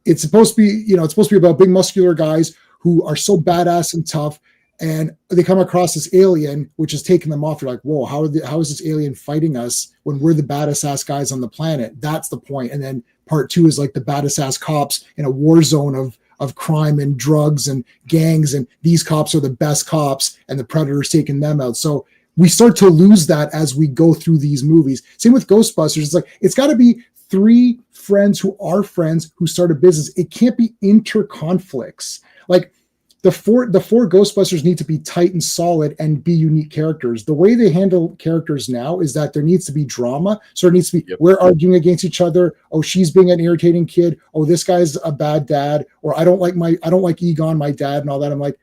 It's supposed to be, it's supposed to be about big muscular guys who are so badass and tough, and they come across this alien which has taken them off. You're like, whoa, how is this alien fighting us when we're the baddest ass guys on the planet? That's the point. And then part 2 is like the baddest ass cops in a war zone of crime and drugs and gangs, and these cops are the best cops and the Predator's taking them out. So we start to lose that as we go through these movies. Same with Ghostbusters. It's like, it's got to be 3 friends who are friends who start a business. It can't be inter-conflicts. Like the four Ghostbusters need to be tight and solid and be unique characters. The way they handle characters now is that there needs to be drama. So there needs to be, we're arguing against each other. Oh, she's being an irritating kid. Oh, this guy's a bad dad. Or I don't like Egon, my dad, and all that. I'm like,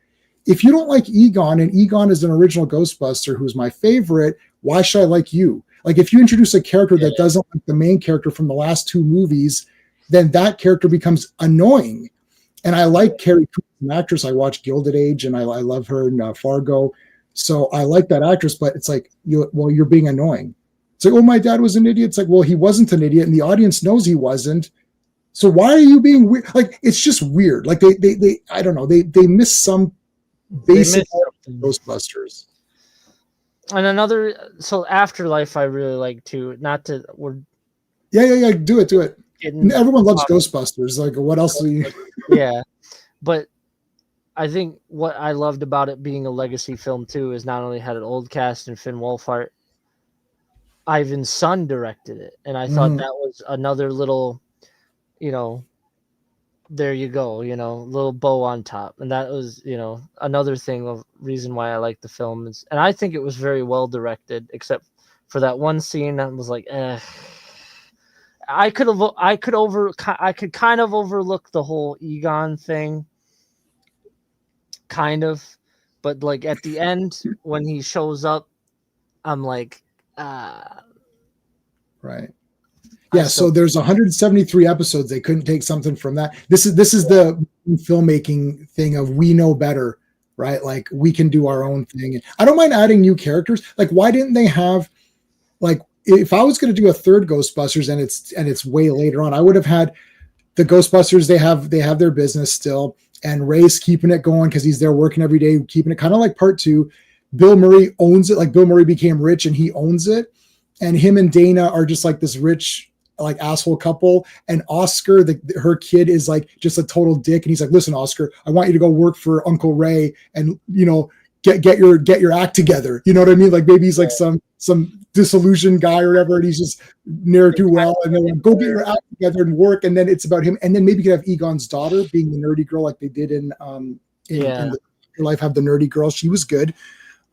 if you don't like Egon, and Egon is an original Ghostbuster who's my favorite, why should I like you? Like if you introduce a character that doesn't like the main character from the last 2 movies, then that character becomes annoying. And I like Carrie Coon, an actress. I watch Gilded Age, and I love her in Fargo. So I like that actress, but it's like, you're being annoying. It's like, oh, my dad was an idiot. It's like, well, he wasn't an idiot, and the audience knows he wasn't. So why are you being weird? Like, it's just weird. Like they I don't know. They miss some basic Ghostbusters. And so Afterlife I really like too. Not to Yeah. Do it. Everyone loves Ghostbusters. Like, what else do you? Yeah, but I think what I loved about it being a legacy film too is not only had an old cast and Finn Wolfhard, Ivan's son directed it, and I thought that was another little, you know, there you go, little bow on top, and that was, another thing of reason why I like the film is, and I think it was very well directed, except for that one scene that was like, I could kind of overlook the whole Egon thing, kind of, but like at the end when he shows up, I'm like, right. Yeah, so there's 173 episodes. They couldn't take something from that. This is the filmmaking thing of we know better, right? Like we can do our own thing. I don't mind adding new characters. Like why didn't they have, like, if I was going to do a third Ghostbusters and it's way later on, I would have had the Ghostbusters. They have their business still, and Ray's keeping it going because he's there working every day, keeping it kind of like part 2. Bill Murray owns it. Like Bill Murray became rich and he owns it. And him and Dana are just like this rich, like asshole couple. And Oscar, her kid, is like just a total dick. And he's like, listen, Oscar, I want you to go work for Uncle Ray and, get your act together. You know what I mean? Like maybe he's like some disillusioned guy or whatever, and he's just ne'er too well. And then like, go get your act together and work. And then it's about him. And then maybe you could have Egon's daughter being the nerdy girl, like they did in Your Life, have the nerdy girl. She was good.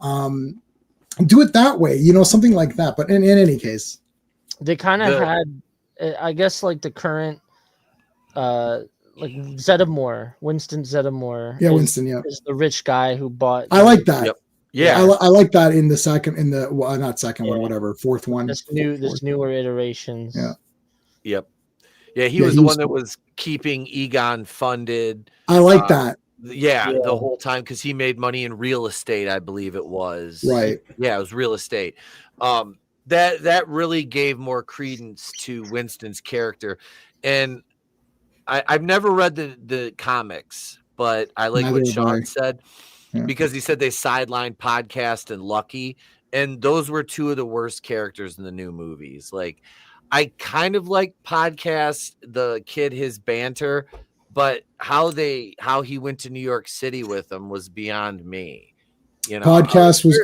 Do it that way, something like that. But in any case, they kind of had, I guess, like the current, like Zeddemore, Winston Zeddemore. Yeah, Winston. Yeah, is the rich guy who bought. I like that. Yep. Yeah, I like that in the second, not second one, whatever, fourth one. This newer iterations. Yeah. Yep. Yeah, he was the one that was keeping Egon funded. I like that. Yeah, the whole time, because he made money in real estate, I believe it was. Right. Yeah, it was real estate. That really gave more credence to Winston's character. And I've never read the comics, but I like what Sean said, because he said they sidelined Podcast and Lucky, and those were two of the worst characters in the new movies. Like, I kind of like Podcast, the kid, his banter, but how he went to New York City with them was beyond me. Podcast was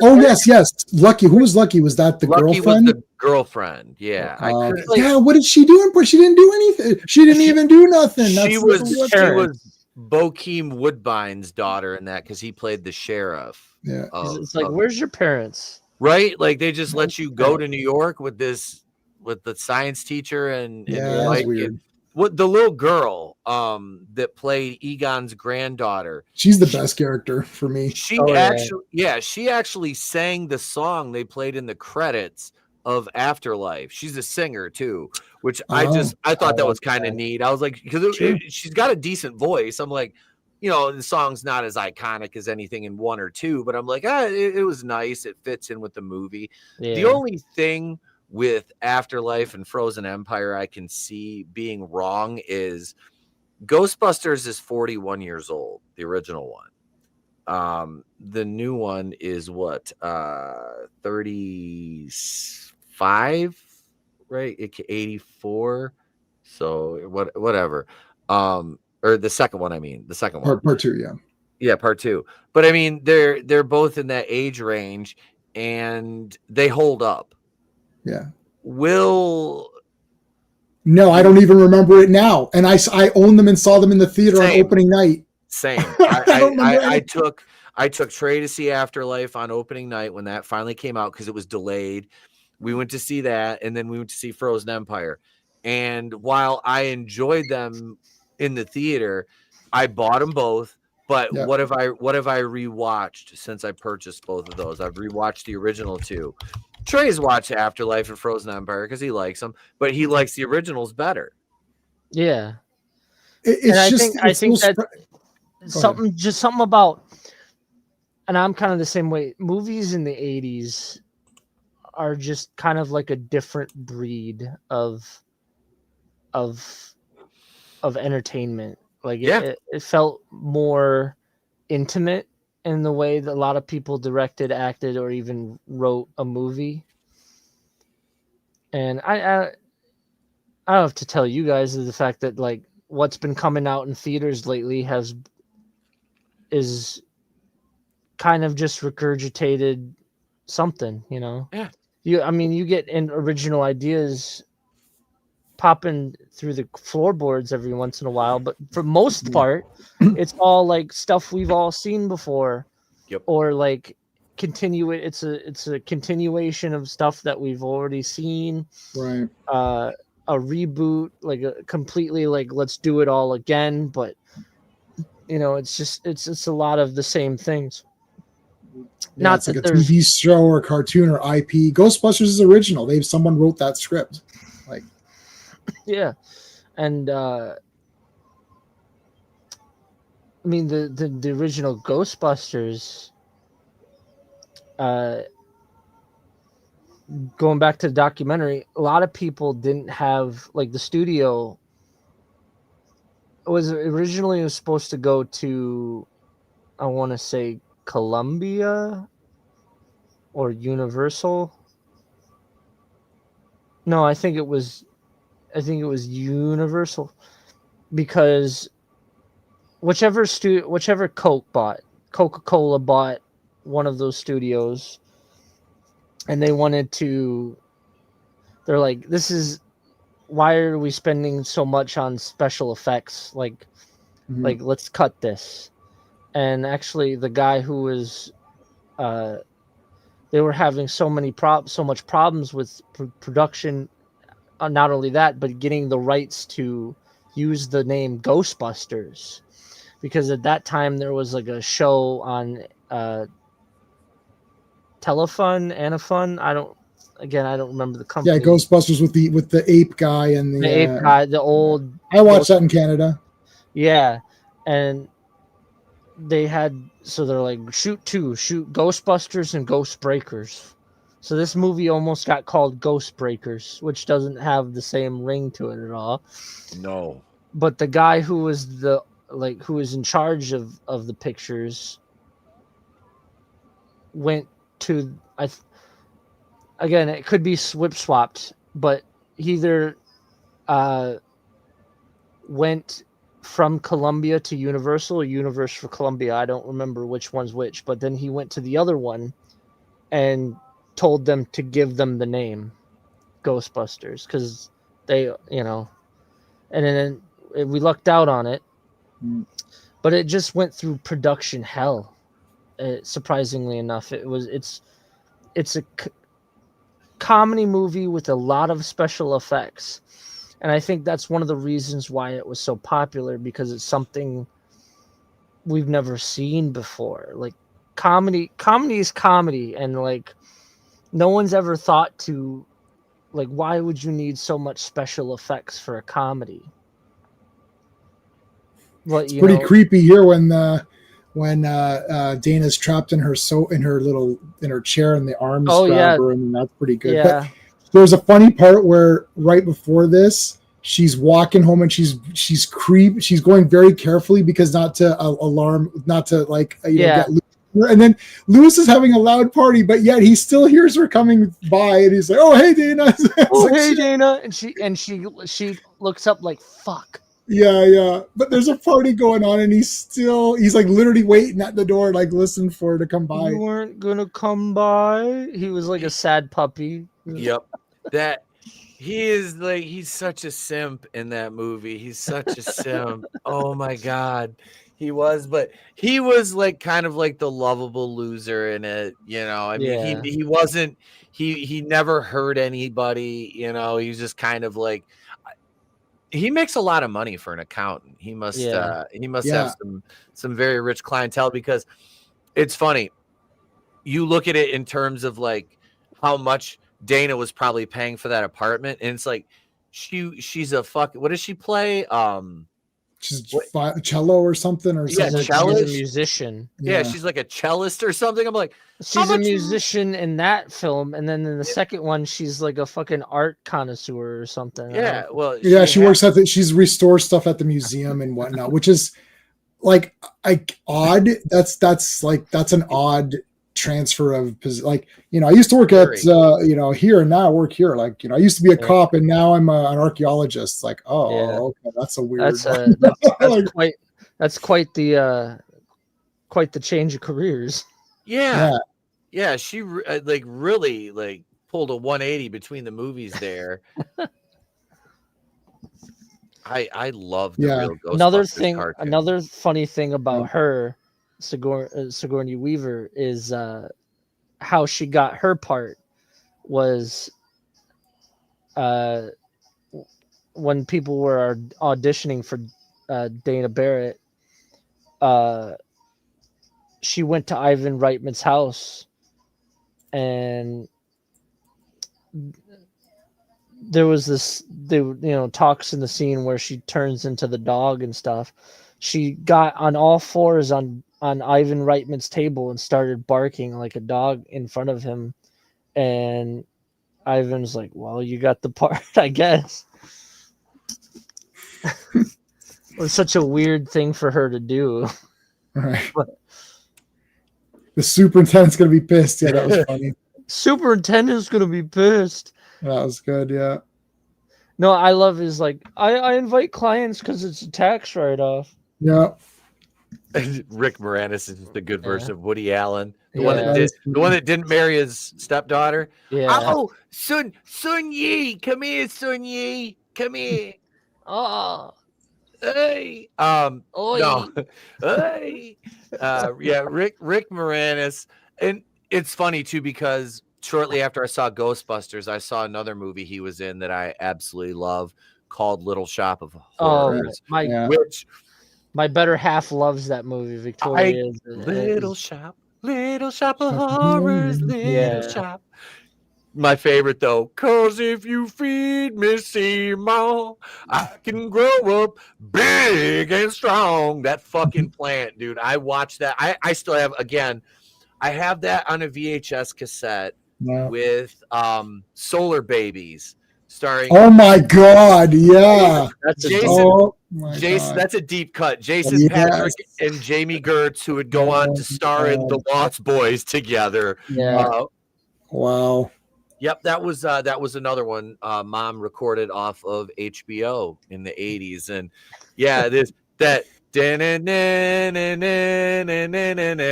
yes. Lucky. Who was Lucky? Was that the Lucky girlfriend? Was the girlfriend. Yeah. What did she do? She didn't do anything. She didn't even do nothing. She was Bokeem Woodbine's daughter in that, because he played the sheriff. Yeah. It's like, where's your parents? Right? Like they just let you go to New York with the science teacher and that's weird. What the little girl that played Egon's granddaughter. She's the best character for me. She actually sang the song they played in the credits of Afterlife. She's a singer too, which I thought that was kind of neat. I was like, because she's got a decent voice. I'm like, the song's not as iconic as anything in 1 or 2, but I'm like, it was nice. It fits in with the movie. Yeah. The only thing with Afterlife and Frozen Empire I can see being wrong is Ghostbusters is 41 years old, the original one. The new one is 35, right? 84. So whatever. Or the second one, the second one. Part 2, yeah. Yeah, part 2. But I mean, they're both in that age range and they hold up. Yeah. No, I don't even remember it now. And I own them and saw them in the theater on opening night. Same. I took Trey to see Afterlife on opening night when that finally came out, because it was delayed. We went to see that, and then we went to see Frozen Empire. And while I enjoyed them in the theater, I bought them both. But what have I rewatched since I purchased both of those? I've rewatched the original 2. Trey's watched Afterlife and Frozen Empire because he likes them, but he likes the originals better. Yeah, I think that something about, and I'm kind of the same way. Movies in the 80s are just kind of like a different breed of entertainment. Like it felt more intimate in the way that a lot of people directed, acted, or even wrote a movie. And I don't have to tell you guys the fact that like what's been coming out in theaters lately is kind of just regurgitated something, Yeah. you get original ideas popping through the floorboards every once in a while, but for most part, it's all like stuff we've all seen before. Yep. Or like it's a continuation of stuff that we've already seen. Right. A reboot, like a completely like let's do it all again, but it's a lot of the same things. Not it's like that a there's TV show or cartoon or IP. Ghostbusters is original. Someone wrote that script. Like, yeah, and I mean the original Ghostbusters. Going back to the documentary, a lot of people didn't have like the studio. It was supposed to go to, I want to say Columbia or Universal. No, I think it was Universal, because whichever Coca-Cola bought one of those studios, and they're like, why are we spending so much on special effects? Like let's cut this. And actually the guy who was they were having so much problems with production, not only that, but getting the rights to use the name Ghostbusters, because at that time there was like a show on Anafun. I don't remember the company. Yeah, Ghostbusters with the ape guy and the ape guy, the old. I watched that in Canada. Yeah, and they're like, shoot Ghostbusters and Ghost Breakers. So this movie almost got called Ghost Breakers, which doesn't have the same ring to it at all. No. But the guy who was in charge of the pictures went to, again, it could be swapped, but he either went from Columbia to Universal or Universal for Columbia. I don't remember which one's which, but then he went to the other one and told them to give them the name Ghostbusters, because they, and then we lucked out on it, but it just went through production hell. Surprisingly enough, it's a comedy movie with a lot of special effects, and I think that's one of the reasons why it was so popular, because it's something we've never seen before. Like comedy is comedy, and like no one's ever thought to, like, why would you need so much special effects for a comedy? But it's pretty creepy here when Dana's trapped in her chair and the arms grab her, and that's pretty good. Yeah. But there's a funny part where right before this, she's walking home and she's going very carefully because not to get Lewis. And then Lewis is having a loud party, but yet he still hears her coming by, and he's like, "Oh, hey, Dana." Dana, and she looks up like, "Fuck." Yeah. But there's a party going on, and he's like literally waiting at the door, like listening for her to come by. You weren't gonna come by. He was like a sad puppy. Yep. That he's such a simp in that movie. He's such a simp. Oh my God. He was like kind of like the lovable loser in it, I mean, he wasn't, he never hurt anybody, he's just kind of like, he makes a lot of money for an accountant. He must have some very rich clientele, because it's funny. You look at it in terms of like how much Dana was probably paying for that apartment, and it's like she's a what does she play? She's cello or something, or something. She's a musician. Yeah, she's like a cellist or something. I'm like, she's a musician in that film, and then in the second one, she's like a fucking art connoisseur or something. Yeah, well, she works she's restores stuff at the museum and whatnot, which is like odd. That's an odd transfer of, like, I used to work at here, and now I work here. Like, I used to be a cop, and now I'm an archaeologist. Like, okay, that's a weird. That's quite the change of careers. Yeah. She like really like pulled a 180 between the movies there. I love the real Ghostbusters cartoon. Another funny thing about her, Sigourney Weaver, is how she got her part was when people were auditioning for Dana Barrett, she went to Ivan Reitman's house, and there was talks in the scene where she turns into the dog and stuff. She got on all fours on Ivan Reitman's table and started barking like a dog in front of him, and Ivan's like, "Well, you got the part, I guess." It was such a weird thing for her to do. Right. The superintendent's gonna be pissed. Yeah, that was funny. Superintendent's gonna be pissed. That was good. Yeah. No, I love his I invite clients because it's a tax write-off. Yeah. Rick Moranis is the good version of Woody Allen. The one that didn't marry his stepdaughter. Yeah. Oh, Sun Yi, come here, Sun Yi, come here. Oh. Hey. No. Hey. Yeah, Rick Moranis. And it's funny too, because shortly after I saw Ghostbusters, I saw another movie he was in that I absolutely love called Little Shop of Horrors. My better half loves that movie, Victoria. Little Shop of Horrors, Little Shop. My favorite though, 'cause if you feed me Seymour, I can grow up big and strong. That fucking plant, dude. I watched that. I still have, again, I have that on a VHS cassette with Solar Babies starring. Oh my God! Yeah, that's Jason. That's a deep cut. Jason Patrick and Jamie Gertz, who would go on to star in The Lost Boys together. Yeah. Wow. Yep, that was another one Mom recorded off of HBO in the 80s. And yeah, that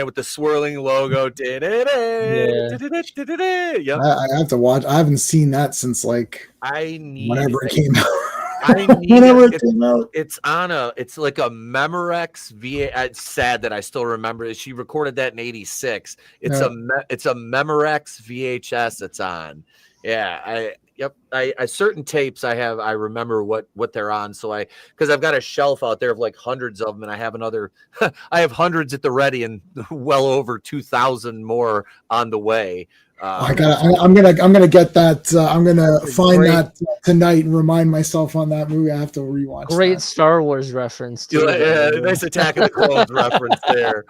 with the swirling logo. Yep. I have to watch. I haven't seen that since whenever it came out. It's on it's like a Memorex VA. It's sad that I still remember it. She recorded that in 86. It's a Memorex VHS that's on. Yeah, I certain tapes I remember what they're on. So because I've got a shelf out there of like hundreds of them, and I have I have hundreds at the ready and well over 2,000 more on the way. I'm gonna get that. I'm gonna find that tonight and remind myself on that movie. I have to rewatch. Great Star Wars reference too. Yeah, nice Attack of the Clones reference there.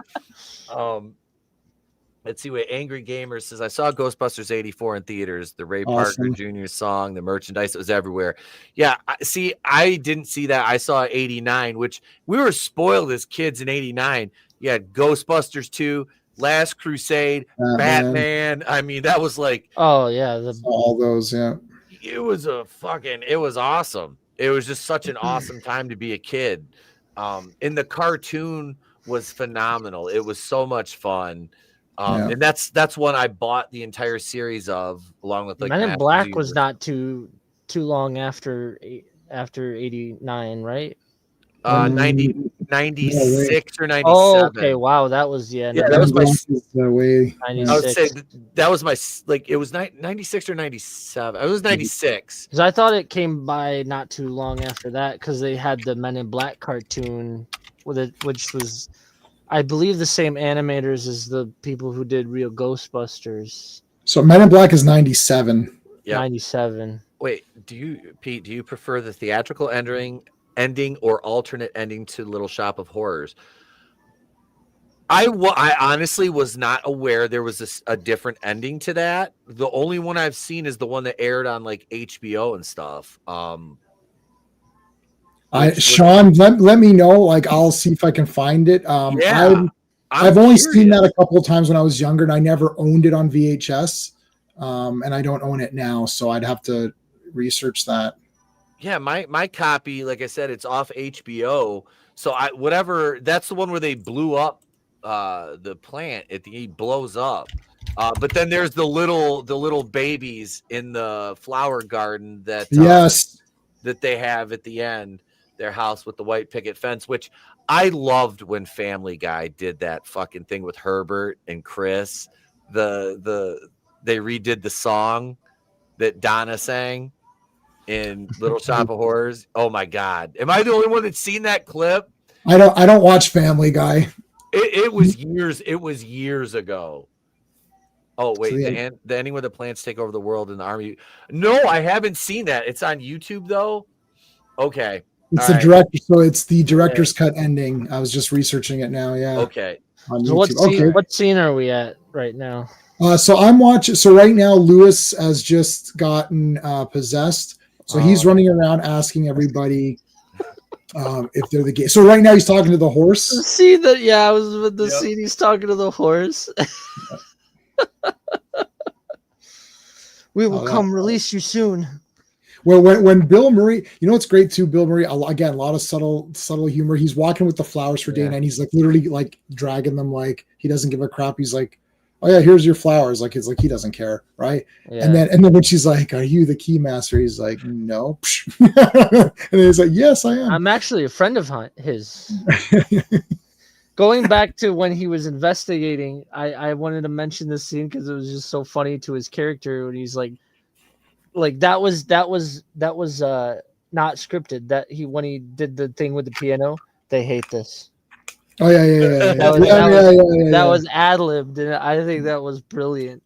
Let's see what Angry Gamer says. I saw Ghostbusters 84 in theaters. The Ray Parker Jr. song, the merchandise, it was everywhere. Yeah, I didn't see that. I saw 89, which we were spoiled as kids in 89. Yeah, Ghostbusters 2. Last Crusade, Batman. I mean, that was like, oh yeah, all those. Yeah, it was awesome. It was just such an awesome time to be a kid. And the cartoon was phenomenal. It was so much fun. And that's one I bought the entire series of, along with Men in Black was not too long after 89, right? 96 or 97. Oh, okay. Wow, that was that was my. 96. I would say that was my it was 96 or 97. It was 96. Because I thought it came by not too long after that, because they had the Men in Black cartoon with it, which was, I believe, the same animators as the people who did Real Ghostbusters. So Men in Black is 97. Yeah, 97. Wait, Pete? Do you prefer the theatrical ending or alternate ending to Little Shop of Horrors? I honestly was not aware there was a different ending to that. The only one I've seen is the one that aired on like HBO and stuff. Sean, let me know. I'll see if I can find it. I've only seen that a couple of times when I was younger, and I never owned it on VHS. And I don't own it now, so I'd have to research that. Yeah, my copy, like I said, it's off HBO. So that's the one where they blew up the plant. He blows up. But then there's the little babies in the flower garden that that they have at the end, their house with the white picket fence, which I loved when Family Guy did that fucking thing with Herbert and Chris. They redid the song that Donna sang in Little Shop of Horrors. Oh my God. Am I the only one that's seen that clip? I don't watch Family Guy. It was years ago. Oh wait, So, the ending where the plants take over the world in the army. No, I haven't seen that. It's on YouTube though. Okay. It's the director, so it's the director's cut ending. I was just researching it now. Yeah. Okay. So what scene are we at right now? So I'm watching. So right now, Lewis has just gotten possessed. So he's running around asking everybody if they're the gay. So right now he's talking to the horse. See that? Yeah, I was with the scene. He's talking to the horse. We will come release you soon. Well, when Bill Murray, you know what's great too, Bill Murray, again, a lot of subtle humor. He's walking with the flowers for Dana, and he's like literally like dragging them like he doesn't give a crap. He's like, oh yeah, here's your flowers. Like it's like he doesn't care, right? Yeah. And then when she's like, are you the key master? He's like, no. And then he's like, yes, I am. I'm actually a friend of his. Going back to when he was investigating, I wanted to mention this scene because it was just so funny to his character when he's like that was not scripted. That when he did the thing with the piano, they hate this. Oh yeah. That was ad-libbed, and I think that was brilliant.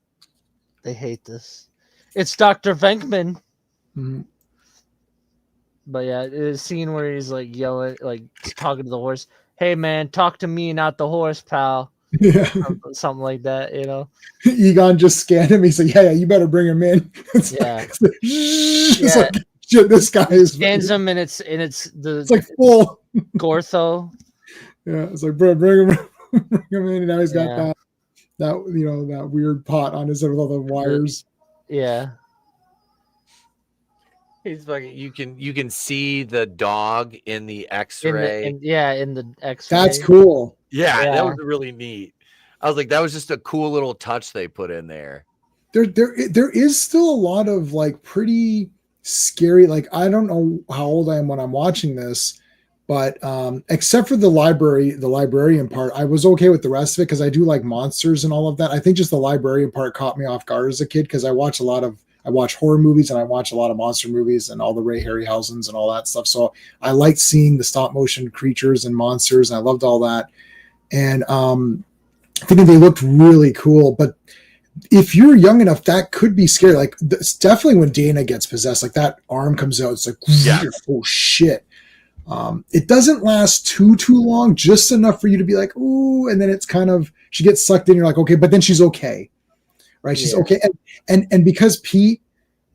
They hate this. It's Dr. Venkman. Mm-hmm. But yeah, the scene where he's like yelling, like talking to the horse. Hey man, talk to me, not the horse, pal. Yeah. Something like that, you know. Egon just scanned him. He's like, yeah, you better bring him in. It's like, shit, this guy is scans him, and it's like full Gortho. Yeah, it's like, bro, bring him in, and now he's got that weird pot on his head with all the wires. Yeah. He's fucking. You can see the dog in the X-ray. In the X-ray. That's cool. Yeah, that was really neat. I was like, that was just a cool little touch they put in there. There is still a lot of like pretty scary. Like I don't know how old I am when I'm watching this, but except for the librarian part, I was okay with the rest of it because I do like monsters and all of that. I think just the librarian part caught me off guard as a kid because I watch horror movies and I watch a lot of monster movies and all the Ray Harryhausen's and all that stuff. So I liked seeing the stop motion creatures and monsters, and I loved all that. And thinking they looked really cool. But if you're young enough, that could be scary. Like it's definitely when Dana gets possessed, like that arm comes out. It's like, oh shit. It doesn't last too long, just enough for you to be like, ooh, and then it's kind of, she gets sucked in. You're like, okay, but then she's okay. Right. She's okay. And because Pete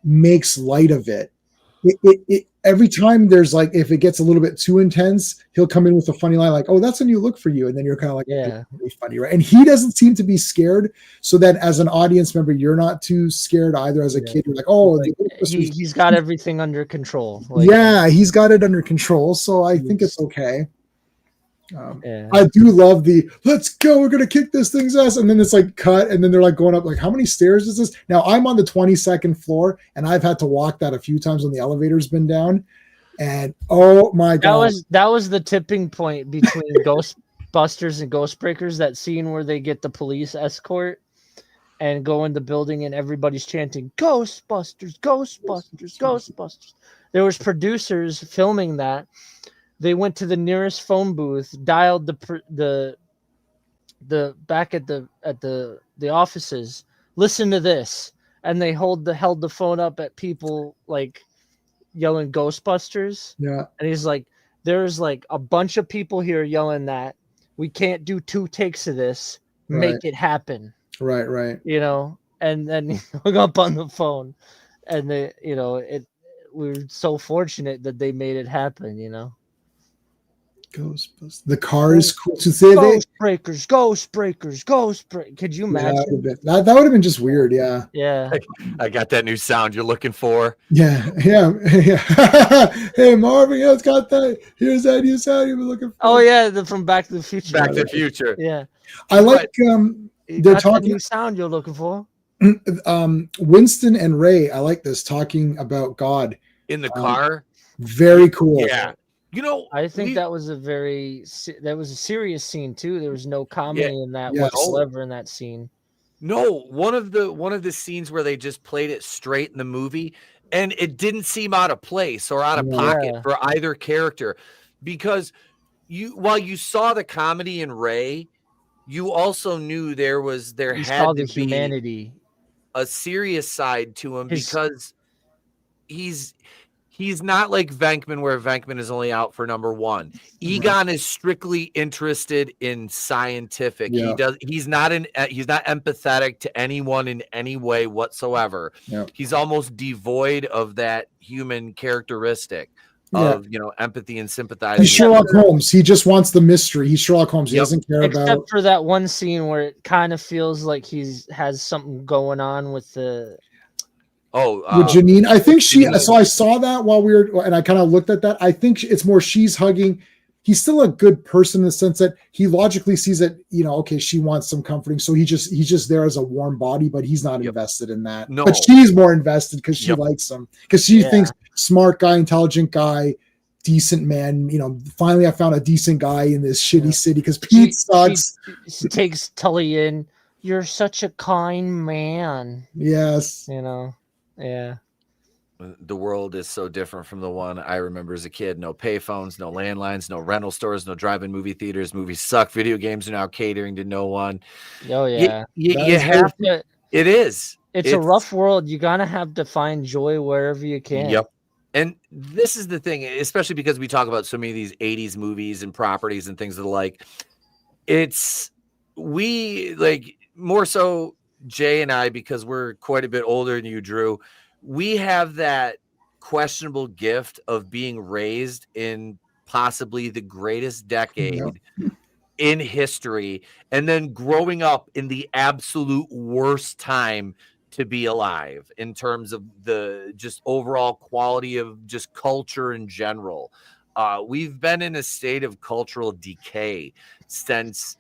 makes light of it, every time there's like, if it gets a little bit too intense, he'll come in with a funny line like, oh, that's a new look for you. And then you're kind of like, yeah, really funny. Right. And he doesn't seem to be scared. So that as an audience member, you're not too scared either. As a kid, you're like, oh, he's got everything under control. He's got it under control. So I think it's okay. I do love let's go, we're gonna kick this thing's ass, and then it's like cut, and then they're like going up like, how many stairs is this? Now I'm on the 22nd floor, and I've had to walk that a few times when the elevator's been down, and oh my god, that was the tipping point between Ghostbusters and Ghostbreakers. That scene where they get the police escort and go in the building, and everybody's chanting Ghostbusters, Ghostbusters, Ghostbusters. There was producers filming that. They went to the nearest phone booth, dialed the back at the offices. Listen to this, and they held the phone up at people like yelling Ghostbusters. Yeah, and he's like, "There's like a bunch of people here yelling that. We can't do 2 takes of this. Make it happen." Right. You know, and then he hung up on the phone, and we were so fortunate that they made it happen. You know. Ghostbusters. The car is cool to say. Ghostbreakers. Could you imagine? That would have been just weird. Yeah. Yeah. I got that new sound you're looking for. Yeah. Hey Marvin, it's got that. Here's that new sound you've been looking for. Oh yeah, from Back to the Future. Back to the Future. Yeah. I like You They're got that talking- new sound you're looking for. Winston and Ray, I like this, talking about God in the car. Very cool. Yeah. You know, I think that was a serious scene too. There was no comedy in that whatsoever in that scene. No, one of the scenes where they just played it straight in the movie, and it didn't seem out of place or out of pocket for either character, because while you saw the comedy in Ray, you also knew there had to be humanity, a serious side to him, because he's not like Venkman, where Venkman is only out for number one. Egon is strictly interested in scientific. Yeah. He's not empathetic to anyone in any way whatsoever. Yeah. He's almost devoid of that human characteristic of empathy and sympathizing. He's Sherlock Holmes. He just wants the mystery. He's Sherlock Holmes. He doesn't care except for that one scene where it kind of feels like has something going on with the. With Janine, I think so I saw that while we were, and I kind of looked at that. I think it's more she's hugging. He's still a good person in the sense that he logically sees that, okay, she wants some comforting. So he's just there as a warm body, but he's not invested in that. No. But she's more invested because she likes him. Because she thinks smart guy, intelligent guy, decent man. Finally I found a decent guy in this shitty city because Pete sucks. She takes Tully in. You're such a kind man. Yes. Yeah. The world is so different from the one I remember as a kid. No payphones, no landlines, no rental stores, no drive-in movie theaters. Movies suck. Video games are now catering to no one. Oh yeah, you have to. It is. It's a rough world. You gotta have to find joy wherever you can. Yep. And this is the thing, especially because we talk about so many of these 80s movies and properties and things of the like. More so Jay and I, because we're quite a bit older than you, Drew, we have that questionable gift of being raised in possibly the greatest decade in history, and then growing up in the absolute worst time to be alive in terms of the just overall quality of just culture in general. We've been in a state of cultural decay since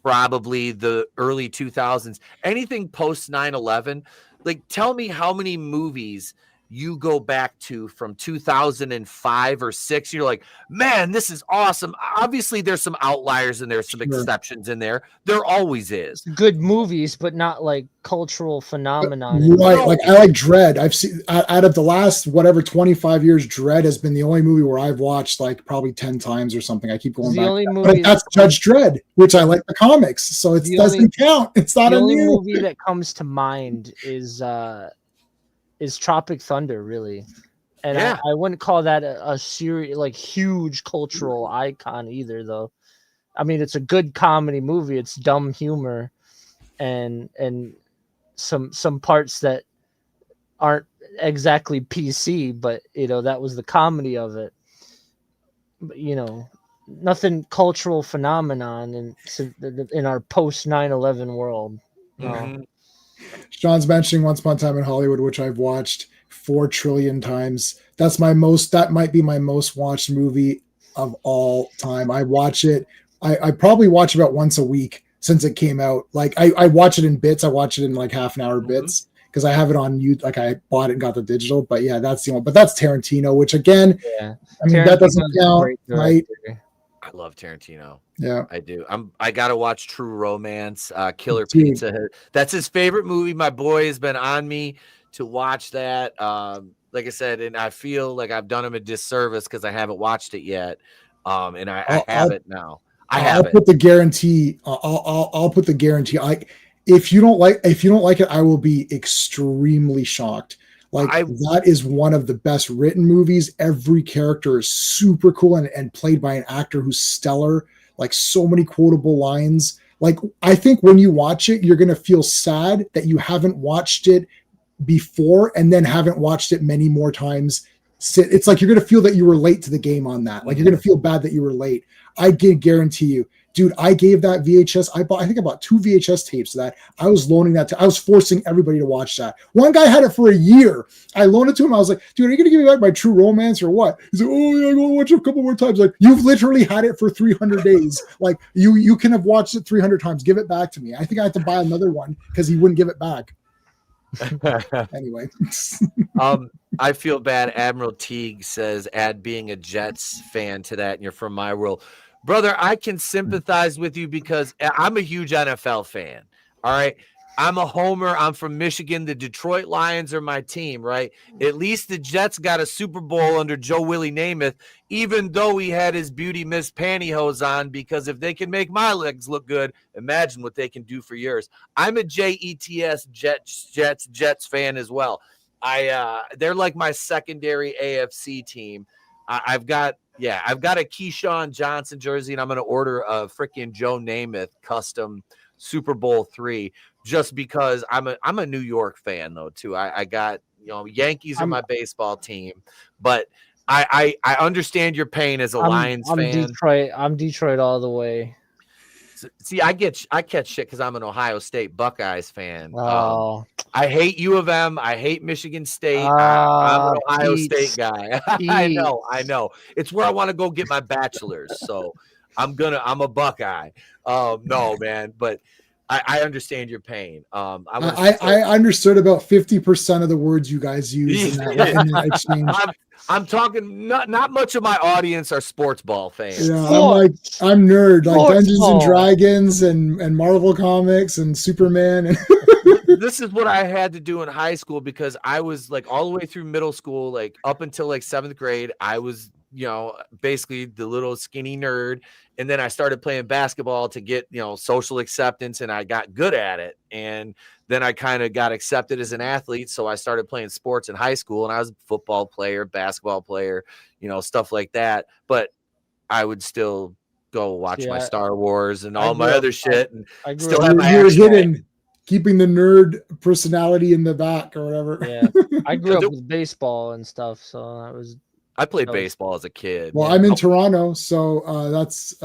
probably the early 2000s. Anything post 9/11, like, tell me how many movies you go back to from 2005 or 6. You're like, man, this is awesome. Obviously, there's some outliers and there's some exceptions in there. There always is. Good movies, but not like cultural phenomenon. Right. Like, I like Dredd. I've seen out of the last 25 years, Dredd has been the only movie where I've watched like probably 10 times or something. I keep going back. But that's Judge Dredd, which I like the comics, so it doesn't count. It's not the a only new movie that comes to mind is Tropic Thunder, really. And I wouldn't call that a serious, like, huge cultural icon either, though. I mean, it's a good comedy movie. It's dumb humor and some parts that aren't exactly PC, but that was the comedy of it. But, nothing cultural phenomenon in our post 9/11 world. Mm-hmm. Sean's mentioning Once Upon a Time in Hollywood, which I've watched 4 trillion times. That might be my most watched movie of all time. I watch it. I probably watch about once a week since it came out. Like, I watch it in bits. I watch it in like half an hour bits because I have it on YouTube. Like, I bought it and got the digital, but yeah, that's the one. But that's Tarantino, which again, I mean, that doesn't count, right? I love Tarantino. Yeah, I do. I gotta watch True Romance, Killer Pizza. That's his favorite movie. My boy has been on me to watch that. Like I said, and I feel like I've done him a disservice because I haven't watched it yet. And I have it now. I'll put the guarantee. I'll put the guarantee. If you don't like it, I will be extremely shocked. Like, that is one of the best written movies. Every character is super cool and played by an actor who's stellar. Like, so many quotable lines. Like, I think when you watch it, you're going to feel sad that you haven't watched it before and then haven't watched it many more times. It's like you're going to feel that you were late to the game on that. Like, you're going to feel bad that you were late. I can guarantee you. dude, I gave that VHS. I think I bought 2 VHS tapes of that. I was loaning that I was forcing everybody to watch that. One guy had it for a year. I loaned it to him. I was like, dude, are you going to give me back my True Romance or what? He's like, oh yeah, I'm going to watch it a couple more times. Like, you've literally had it for 300 days. Like, you can have watched it 300 times. Give it back to me. I think I had to buy another one because he wouldn't give it back. Anyway. I feel bad. Admiral Teague says, add being a Jets fan to that, and you're from my world. Brother, I can sympathize with you because I'm a huge NFL fan. All right. I'm a homer. I'm from Michigan. The Detroit Lions are my team, right? At least the Jets got a Super Bowl under Joe Willie Namath, even though he had his beauty Miss Pantyhose on, because if they can make my legs look good, imagine what they can do for yours. I'm a Jets Jets fan as well. They're like my secondary AFC team. I've got a Keyshawn Johnson jersey, and I'm going to order a freaking Joe Namath custom Super Bowl III just because I'm a New York fan though too. I got, Yankees are my baseball team, but I understand your pain as a Lions fan. I'm Detroit all the way. See, I catch shit because I'm an Ohio State Buckeyes fan. Oh. I hate U of M. I hate Michigan State. I'm an Ohio State guy. I know. It's where I want to go get my bachelor's. So I'm a Buckeye. No, man, but I understand your pain. I understood about 50% of the words you guys use in that exchange. I'm talking not much of my audience are sports ball fans. Yeah, I'm nerd, like Dungeons and Dragons and Marvel comics and Superman. And this is what I had to do in high school because I was like all the way through middle school, like up until like 7th grade, I was, basically the little skinny nerd. And then I started playing basketball to get, social acceptance, and I got good at it. And then I kind of got accepted as an athlete. So I started playing sports in high school, and I was a football player, basketball player, stuff like that. But I would still go watch my Star Wars and all my other shit. And still have my hidden, keeping the nerd personality in the back or whatever. Yeah. I grew up with baseball and stuff. So I played baseball as a kid. Well, I'm in Toronto, so that's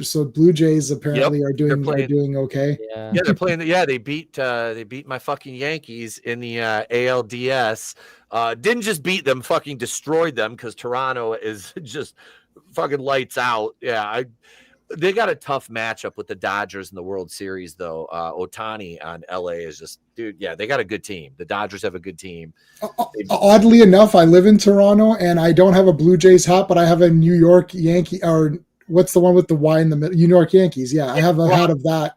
so Blue Jays apparently are doing okay. Yeah, they're playing. They beat my fucking Yankees in the ALDS. Didn't just beat them, fucking destroyed them because Toronto is just fucking lights out. Yeah, they got a tough matchup with the Dodgers in the World Series, though. Ohtani on LA is just, dude, yeah, they got a good team. The Dodgers have a good team. Oddly enough, I live in Toronto, and I don't have a Blue Jays hat, but I have a New York Yankee, or what's the one with the Y in the middle? New York Yankees. Yeah, I have a hat of that.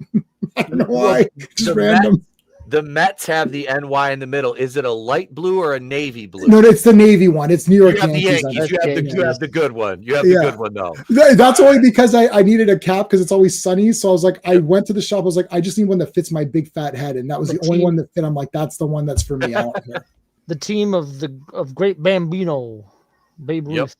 I don't know why. Just random. The Mets have the NY in the middle. Is it a light blue or a navy blue? No, it's the navy one. It's New York Yankees. You have the good one. You have the good one, though. That's only because I needed a cap because it's always sunny. So I was like, I went to the shop. I was like, I just need one that fits my big fat head. And that was the only one that fit. I'm like, that's the one that's for me. I don't care. The team of Great Bambino, Babe Ruth.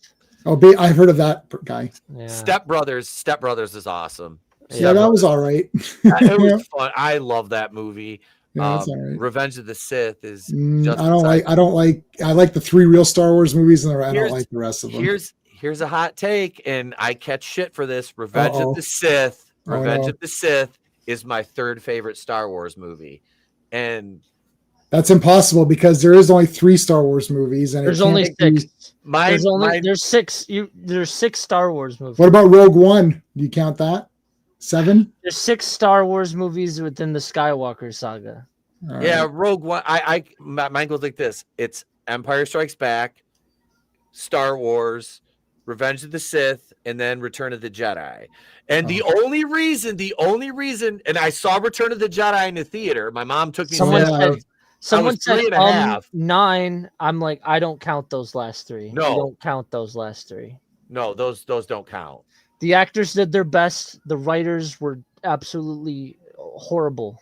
Oh, I've heard of that guy. Yeah. Step Brothers is awesome. Yeah, that was all right. It was fun. I love that movie. Yeah, right. Revenge of the Sith is just I like the 3 real Star Wars movies, and I don't like the rest of them. Here's a hot take, and I catch shit for this. Revenge of the Sith is my 3rd favorite Star Wars movie. And that's impossible because there is only 3 Star Wars movies, and there's only 6. There's 6. There's 6 Star Wars movies. What about Rogue One? Do you count that? 7? There's 6 Star Wars movies within the Skywalker saga. Yeah, Rogue One. Mine goes like this. It's Empire Strikes Back, Star Wars, Revenge of the Sith, and then Return of the Jedi. And the only reason, and I saw Return of the Jedi in the theater. My mom took me. Someone said 9. I'm like, I don't count those last 3. No, I don't count those last 3. No, those don't count. The actors did their best. The writers were absolutely horrible.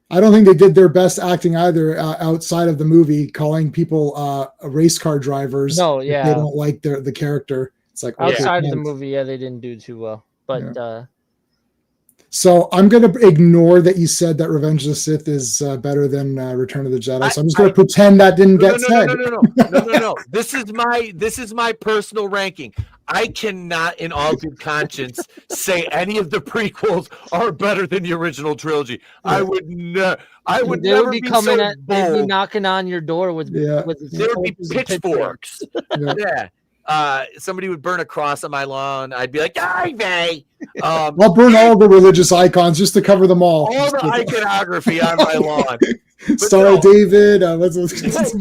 I don't think they did their best acting either outside of the movie, calling people race car drivers. No, yeah. They don't like the character. It's like outside of the movie, they didn't do too well. But So I'm going to ignore that you said that Revenge of the Sith is better than Return of the Jedi. So I'm just going to pretend that didn't get said. No. This is my personal ranking. I cannot, in all good conscience, say any of the prequels are better than the original trilogy. Yeah. I would never be coming so bold. They'd be knocking on your door with there would be pitchforks. Yeah. Somebody would burn a cross on my lawn. I'd be like, "Ivy!" I'll burn all the religious icons just to cover them all. All the iconography on my lawn. Star David, let's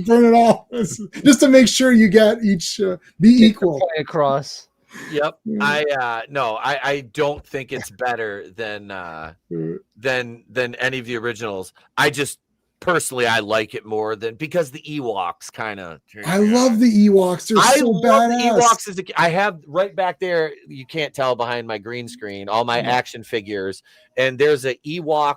burn it all, just to make sure you get each be equal across. Yep. I don't think it's better than any of the originals. I just personally I like it more than because the Ewoks kind of. I love the Ewoks. They're so badass. The Ewoks I have right back there. You can't tell behind my green screen all my action figures, and there's a Ewok.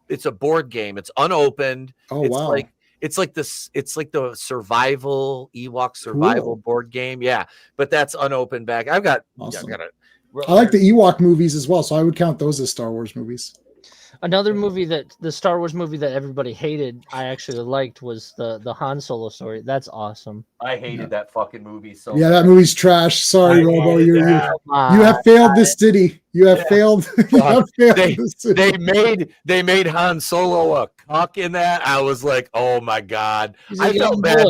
It's a board game. It's unopened. Oh, wow. It's like the survival Ewok survival board game. Yeah, but that's unopened back. I've got. Awesome. Yeah, I like the Ewok movies as well, so I would count those as Star Wars movies. Another movie the Star Wars movie that everybody hated, I actually liked was the Han Solo story. That's awesome. I hated that fucking movie so. Yeah, that movie's trash. Sorry, Robo. You have failed this city. You have failed. You have failed this city. They made Han Solo a cock in that. I was like, oh my god. I felt bad.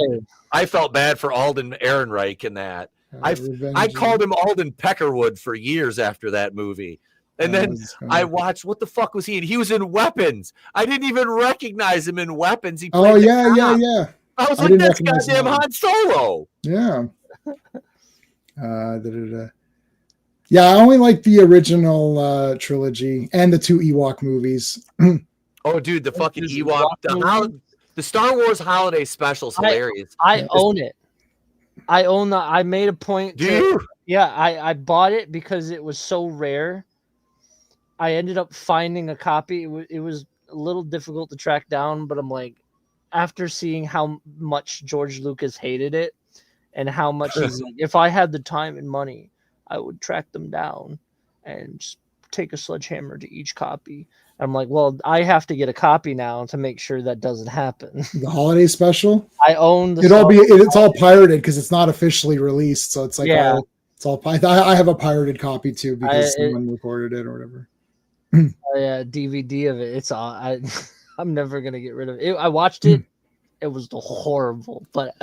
I felt bad for Alden Ehrenreich in that. I called him Alden Peckerwood for years after that movie. And then I watched, what the fuck was he in? He was in Weapons. I didn't even recognize him in Weapons. He played yeah. I was like, that's goddamn Han Solo. Yeah. Yeah, I only like the original trilogy and the two Ewok movies. Oh, dude, the fucking Ewok. The Star Wars holiday special is hilarious. I own it. I own that. I made a point. Do you? Yeah, I bought it because it was so rare. I ended up finding a copy. It was a little difficult to track down, but I'm like, after seeing how much George Lucas hated it and how much he's like, if I had the time and money, I would track them down and just take a sledgehammer to each copy. I'm like, well, I have to get a copy now to make sure that doesn't happen. The holiday special? I own the. It's all pirated because it's not officially released, so it's like it's all. I have a pirated copy too because someone recorded it or whatever. DVD of it. It's all. I'm never gonna get rid of it. I watched it. It was horrible, but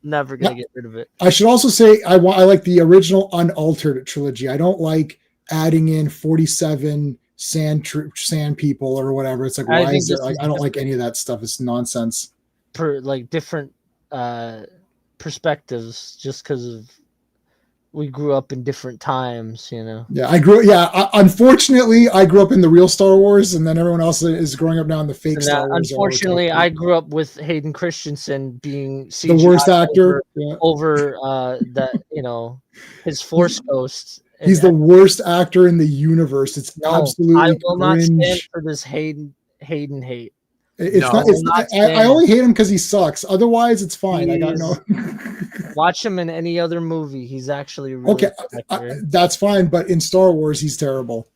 never gonna get rid of it. I should also say I like the original unaltered trilogy. I don't like adding in 47 sand people or whatever. It's like, why is it? Like, I don't like any of that stuff. It's nonsense. Like different perspectives, just because of we grew up in different times, you know. Yeah, unfortunately, I grew up in the real Star Wars, and then everyone else is growing up now in the fake Star Wars. Unfortunately, I grew up with Hayden Christensen being CGI the worst actor over that, you know, his Force Ghost. He's the worst actor in the universe. It's absolutely I will not cringe. stand for this Hayden hate. I only hate him because he sucks. Otherwise, it's fine. I got no. Watch him in any other movie. He's actually really that's fine. But in Star Wars, he's terrible.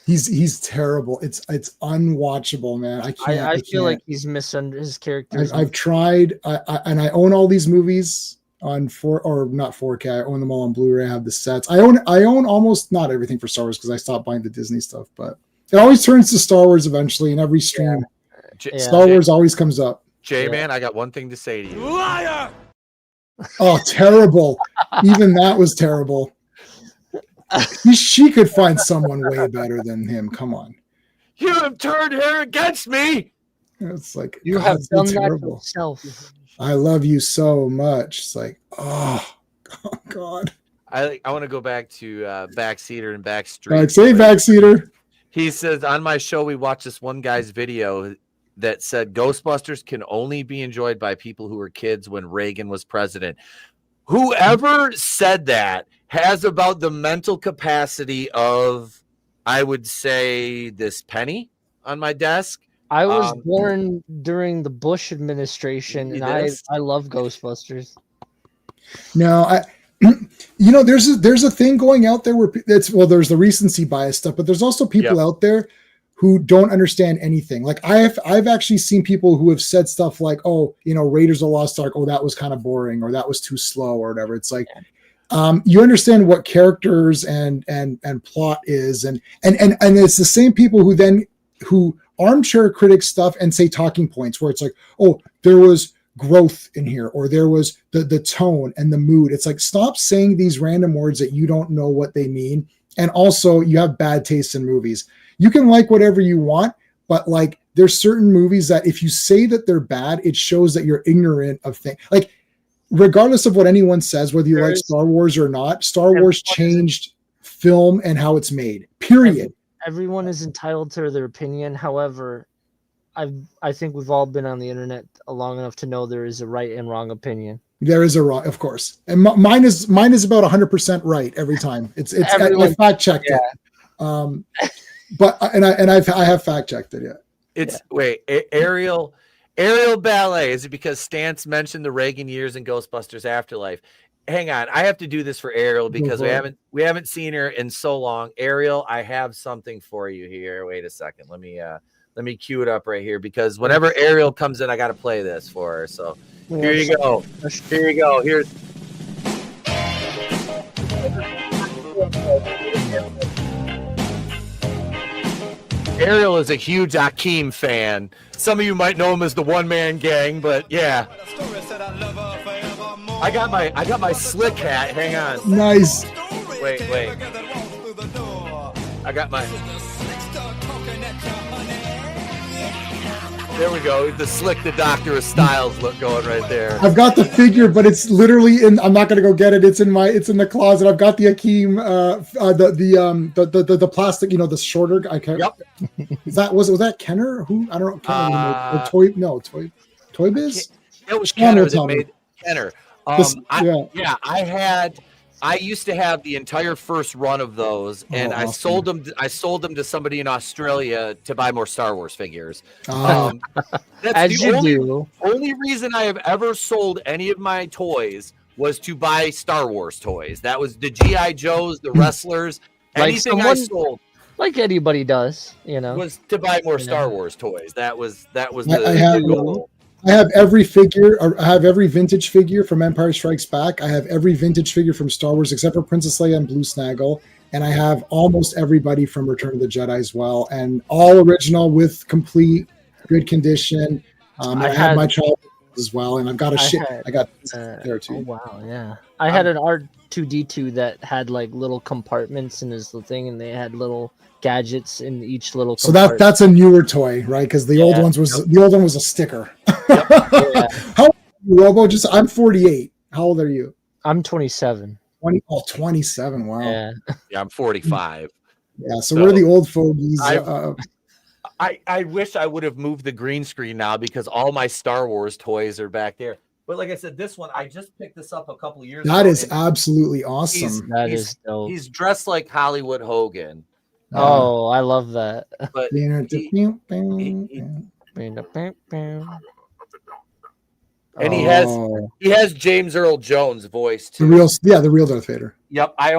He's terrible. It's unwatchable, man. I can't. I feel like he's misunderstood his character. I've tried, and I own all these movies on not 4K. I own them all on Blu-ray. I have the sets. I own almost not everything for Star Wars because I stopped buying the Disney stuff. But it always turns to Star Wars eventually in every stream. Star Wars always comes up. Man, I got one thing to say to you. Liar! Oh, terrible. Even that was terrible. She could find someone way better than him. Come on. You have turned her against me. It's like, you have done that to yourself. I love you so much. It's like, oh God. I want to go back to Backseater and Backstreet. All right, say Backseater. He says, on my show, we watched this one guy's video that said Ghostbusters can only be enjoyed by people who were kids when Reagan was president. Whoever said that has about the mental capacity of, I would say, this penny on my desk. I was born during the Bush administration, and I love Ghostbusters. No, You know, there's a thing going out there where there's the recency bias stuff, but there's also people out there who don't understand anything. Like I've actually seen people who have said stuff like, oh, you know, Raiders of the Lost Ark, oh, that was kind of boring, or that was too slow, or whatever. It's like, you understand what characters and plot is, and it's the same people who armchair critic stuff and say talking points where it's like, oh, there was growth in here, or there was the tone and the mood. It's like, stop saying these random words that you don't know what they mean. And also, you have bad taste in movies. You can like whatever you want, but like there's certain movies that if you say that they're bad, it shows that you're ignorant of things. Like, regardless of what anyone says, whether you like Star Wars or not, Star Wars changed film and how it's made, period. Everyone is entitled to their opinion. However, I think we've all been on the internet long enough to know there is a right and wrong opinion. There is a wrong, of course, and mine is about 100% right every time. I fact checked it, but I have fact checked it. Yeah, it's Ariel Ballet. Is it because Stance mentioned the Reagan years in Ghostbusters Afterlife? Hang on, I have to do this for Ariel because we haven't seen her in so long. Ariel, I have something for you here. Wait a second, let me cue it up right here, because whenever Ariel comes in, I got to play this for her. So here you go. Here you go. Here's. Ariel is a huge Akeem fan. Some of you might know him as the One Man Gang, but yeah. I got my slick hat. Hang on. Nice. Wait. I got my. There we go. The Slick the Doctor of Styles look going right there. I've got the figure, but it's literally in. I'm not gonna go get it. It's in the closet. I've got the Akeem, the plastic. You know, the shorter guy. Yep. Was that Kenner? Who? I don't know. Toy Biz. It was Kenner that made Kenner. I used to have the entire first run of those, and I sold them to somebody in Australia to buy more Star Wars figures. That's the only reason I have ever sold any of my toys was to buy Star Wars toys. That was the G.I. Joes, the wrestlers, anything I sold. Like anybody does, you know. Was to buy more Star Wars toys. That was the goal. I have every figure. I have every vintage figure from Empire Strikes Back. I have every vintage figure from Star Wars except for Princess Leia and Blue Snaggle, and I have almost everybody from Return of the Jedi as well, and all original with complete good condition. I had my child as well, and I've got I got there too. Oh, wow, yeah. I had an R2D2 that had like little compartments in his thing, and they had little gadgets in each little compartment. That's a newer toy, right? Because the old one was a sticker. Yep. How old are you, Robo? I'm 48. How old are you? I'm 27. 27. Wow. Yeah, I'm 45. Yeah, so we're the old fogies. I wish I would have moved the green screen now because all my Star Wars toys are back there. But like I said, this one, I just picked this up a couple of years ago. That is absolutely awesome. That is dope. He's dressed like Hollywood Hogan. Oh, I love that. But and he has James Earl Jones' voice too. The real Darth Vader. Yep. I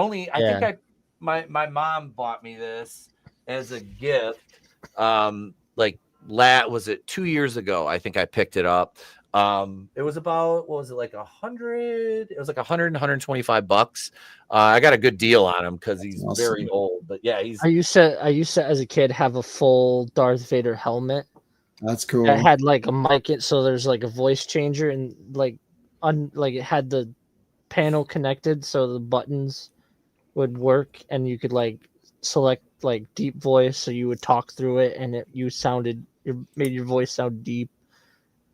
think my mom bought me this as a gift. Was it 2 years ago? I think I picked it up. It was about, what was it, like 100? It was like 100 and 125 bucks. I got a good deal on him because he's very old. But yeah, I used to as a kid have a full Darth Vader helmet. That's cool. That had like a mic, so there's like a voice changer, and like it had the panel connected, so the buttons would work, and you could like select like deep voice, so you would talk through it, and it made your voice sound deep.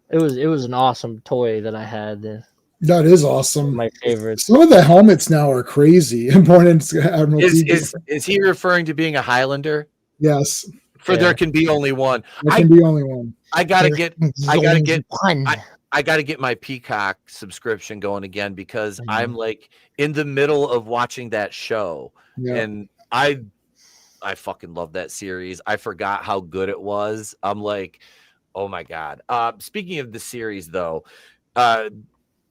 It was an awesome toy that I had. That is awesome. My favorite. Some of the helmets now are crazy. Is he referring to being a Highlander? Yes. There can be only one. There can be only one. I gotta get my Peacock subscription going again because I'm like in the middle of watching that show, and I fucking love that series. I forgot how good it was. I'm like, oh my god. Speaking of the series, though,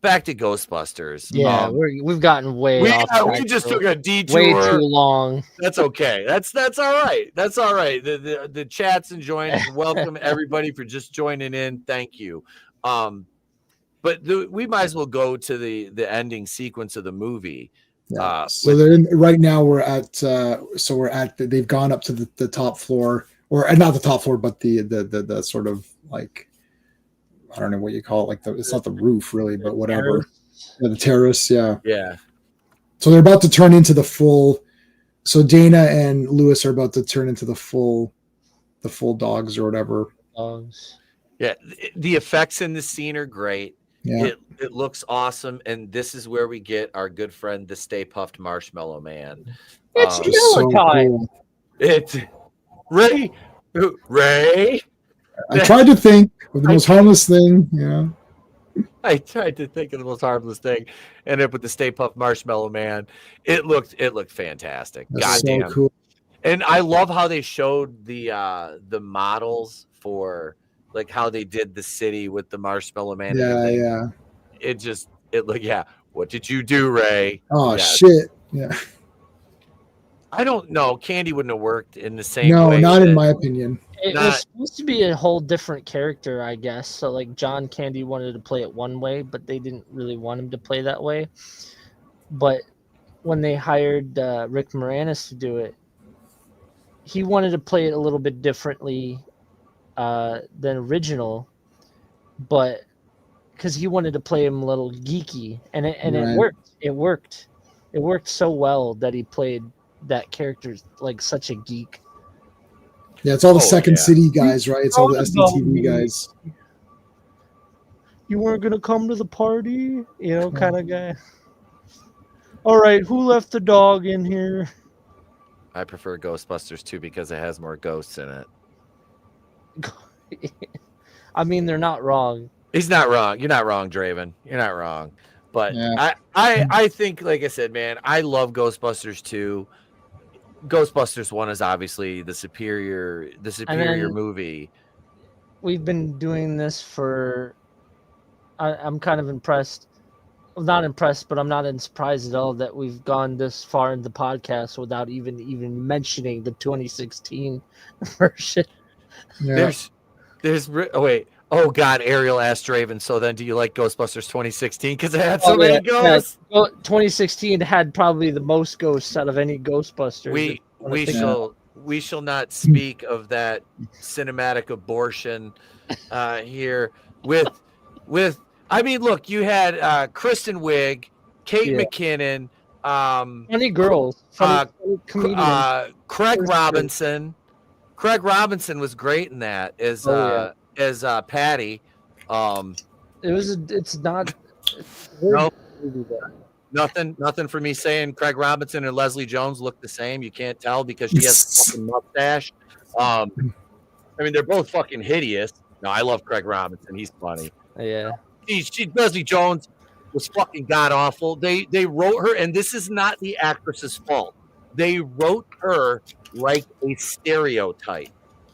back to Ghostbusters. Yeah, we've gotten way off track. We just took a detour. Way too long. That's okay. That's all right. That's all right. The chat's enjoying it. Welcome everybody for just joining in. Thank you. But we might as well go to the ending sequence of the movie. Yeah. So they're right now we're at they've gone up to the top floor, or not the top floor, but the sort of like, I don't know what you call it, like it's not the roof really, but whatever. The terrace, yeah. Yeah. So they're about to turn into the full. So Dana and Lewis are about to turn into the full dogs or whatever. Dogs. Yeah, the effects in this scene are great. Yeah. It looks awesome, and this is where we get our good friend, the Stay Puffed Marshmallow Man. It's killer time. Cool. It's Ray. I tried to think of the most harmless thing. Yeah. I tried to think of the most harmless thing, and up with the Stay Puft Marshmallow Man. It looked fantastic. That's Goddamn. so cool. And I love how they showed the models for like how they did the city with the Marshmallow Man. Yeah. It looked, yeah. What did you do, Ray? Oh, yeah. shit. Yeah. I don't know. Candy wouldn't have worked in the same No, way. not in my opinion. It was supposed to be a whole different character, I guess. So like John Candy wanted to play it one way, but they didn't really want him to play that way. But when they hired Rick Moranis to do it, he wanted to play it a little bit differently than original, but because he wanted to play him a little geeky, and it worked. It worked so well that he played that character like such a geek. Yeah, it's all the Second City guys, right? It's all the SDTV guys. You weren't gonna come to the party, kind of guy. All right, who left the dog in here? I prefer Ghostbusters 2 because it has more ghosts in it. I mean, they're not wrong. He's not wrong. You're not wrong, Draven. You're not wrong. But I think, like I said, man, I love Ghostbusters 2. Ghostbusters 1 is obviously the superior movie. We've been doing this for. I'm kind of impressed. I'm not impressed, but I'm not surprised at all that we've gone this far in the podcast without even mentioning the 2016 version. Yeah. Oh God, Ariel asked Draven. So then, do you like Ghostbusters 2016 because it had so many ghosts? Yeah. 2016 had probably the most ghosts out of any Ghostbusters. We shall not speak of that cinematic abortion here with. I mean, look, you had Kristen Wiig, Kate McKinnon, funny girls, funny comedians. Craig Robinson. Craig Robinson was great in that as Patty. It's not. Nothing for me saying Craig Robinson and Leslie Jones look the same. You can't tell because she has a fucking mustache. I mean, they're both fucking hideous. No, I love Craig Robinson. He's funny. Yeah. Leslie Jones was fucking god awful. They wrote her, and this is not the actress's fault. They wrote her like a stereotype.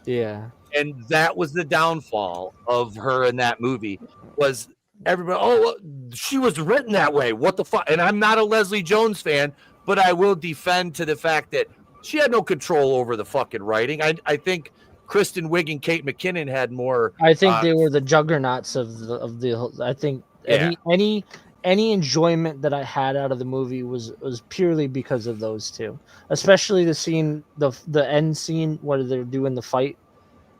Yeah. And that was the downfall of her in that movie. Was everybody? She was written that way. What the fuck? And I'm not a Leslie Jones fan, but I will defend to the fact that she had no control over the fucking writing. I think Kristen Wiig and Kate McKinnon had more. I think they were the juggernauts of the. I think any enjoyment that I had out of the movie was purely because of those two, especially the scene, the end scene where they're doing the fight.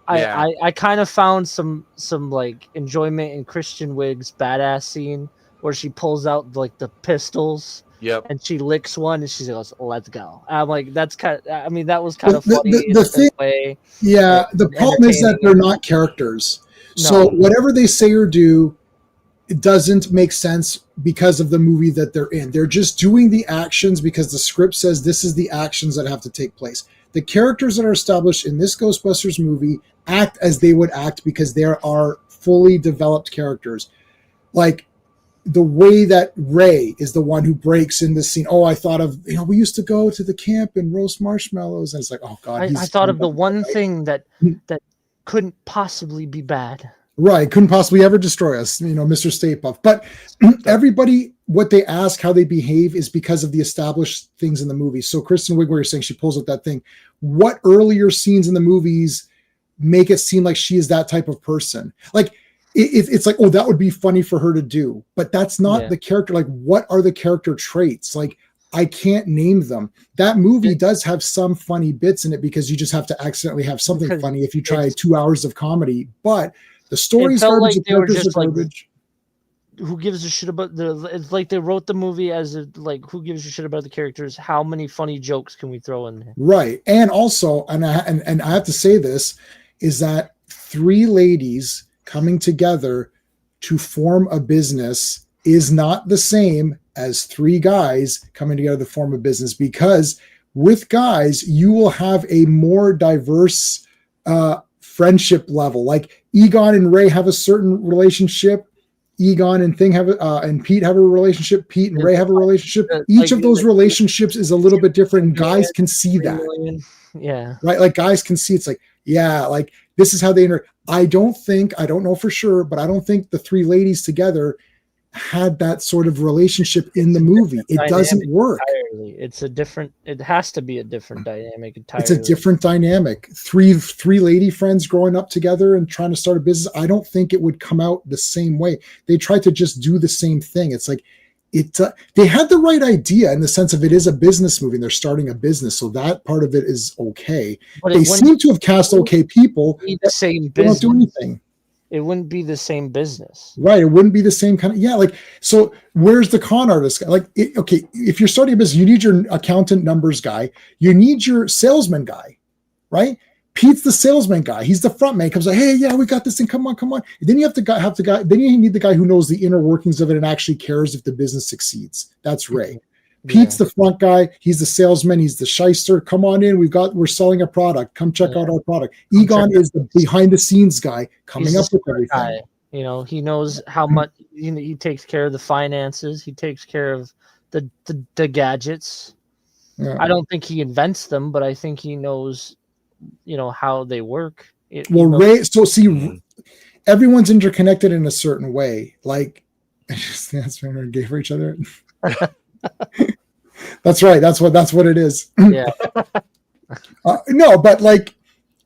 I kind of found some like enjoyment in Kristen Wiig's badass scene where she pulls out like the pistols. Yep. And she licks one and she goes, "Let's go." I'm like, that's kind of. I mean, that was kind of funny way. Yeah, the problem is that they're not characters. No. So whatever they say or do, it doesn't make sense because of the movie that they're in. They're just doing the actions because the script says this is the actions that have to take place. The characters that are established in this Ghostbusters movie act as they would act because there are fully developed characters. Like the way that Ray is the one who breaks in this scene. Oh, I thought of, we used to go to the camp and roast marshmallows. And it's like, oh God. I thought of the one thing that couldn't possibly be bad. Right. Couldn't possibly ever destroy us, Mr. Stay Puft. But everybody, what they ask, how they behave is because of the established things in the movie. So Kristen Wiig, where you're saying she pulls up that thing, what earlier scenes in the movies make it seem like she is that type of person? Like, it's like, oh, that would be funny for her to do, but that's not the character. Like, what are the character traits? Like, I can't name them. That movie does have some funny bits in it because you just have to accidentally have something funny if you try 2 hours of comedy. But the story's garbage, the characters are garbage. Who gives a shit about it's like they wrote the movie as who gives a shit about the characters? How many funny jokes can we throw in there? Right. And also, and I have to say this, is that 3 ladies coming together to form a business is not the same as 3 guys coming together to form a business, because with guys, you will have a more diverse friendship level. Like Egon and Ray have a certain relationship. Egon and and Pete have a relationship. Pete and Ray have a relationship. Each of those relationships is a little bit different, and guys can see that. Yeah. Right? Like guys can see, it's like, yeah, like this is how they interact. I don't know for sure, but I don't think the 3 ladies together had that sort of relationship in the movie. It doesn't work. Entirely. It has to be a different dynamic entirely. It's a different dynamic. Three lady friends growing up together and trying to start a business. I don't think it would come out the same way. They tried to just do the same thing. It's like, they had the right idea in the sense of it is a business movie and they're starting a business. So that part of it is okay. But they seem to have cast okay people. The same they don't do anything. It wouldn't be the same business. Right. It wouldn't be the same kind of, like, so where's the con artist guy? Like, okay, if you're starting a business, you need your accountant numbers guy. You need your salesman guy, right? Pete's the salesman guy. He's the front man. Comes like, hey, yeah, we got this thing. Come on. And then you have the guy. Then you need the guy who knows the inner workings of it and actually cares if the business succeeds. That's Ray. Pete's the front guy. He's the salesman. He's the shyster. Come on in. We're selling a product. Come check out our product. Egon is the behind the scenes guy coming up with everything. Guy. He knows how much. He takes care of the finances. He takes care of the gadgets. Yeah. I don't think he invents them, but I think he knows, how they work. Ray. So see, everyone's interconnected in a certain way. Like, that's when we're gay for each other. That's right. That's what it is. Yeah. No, but like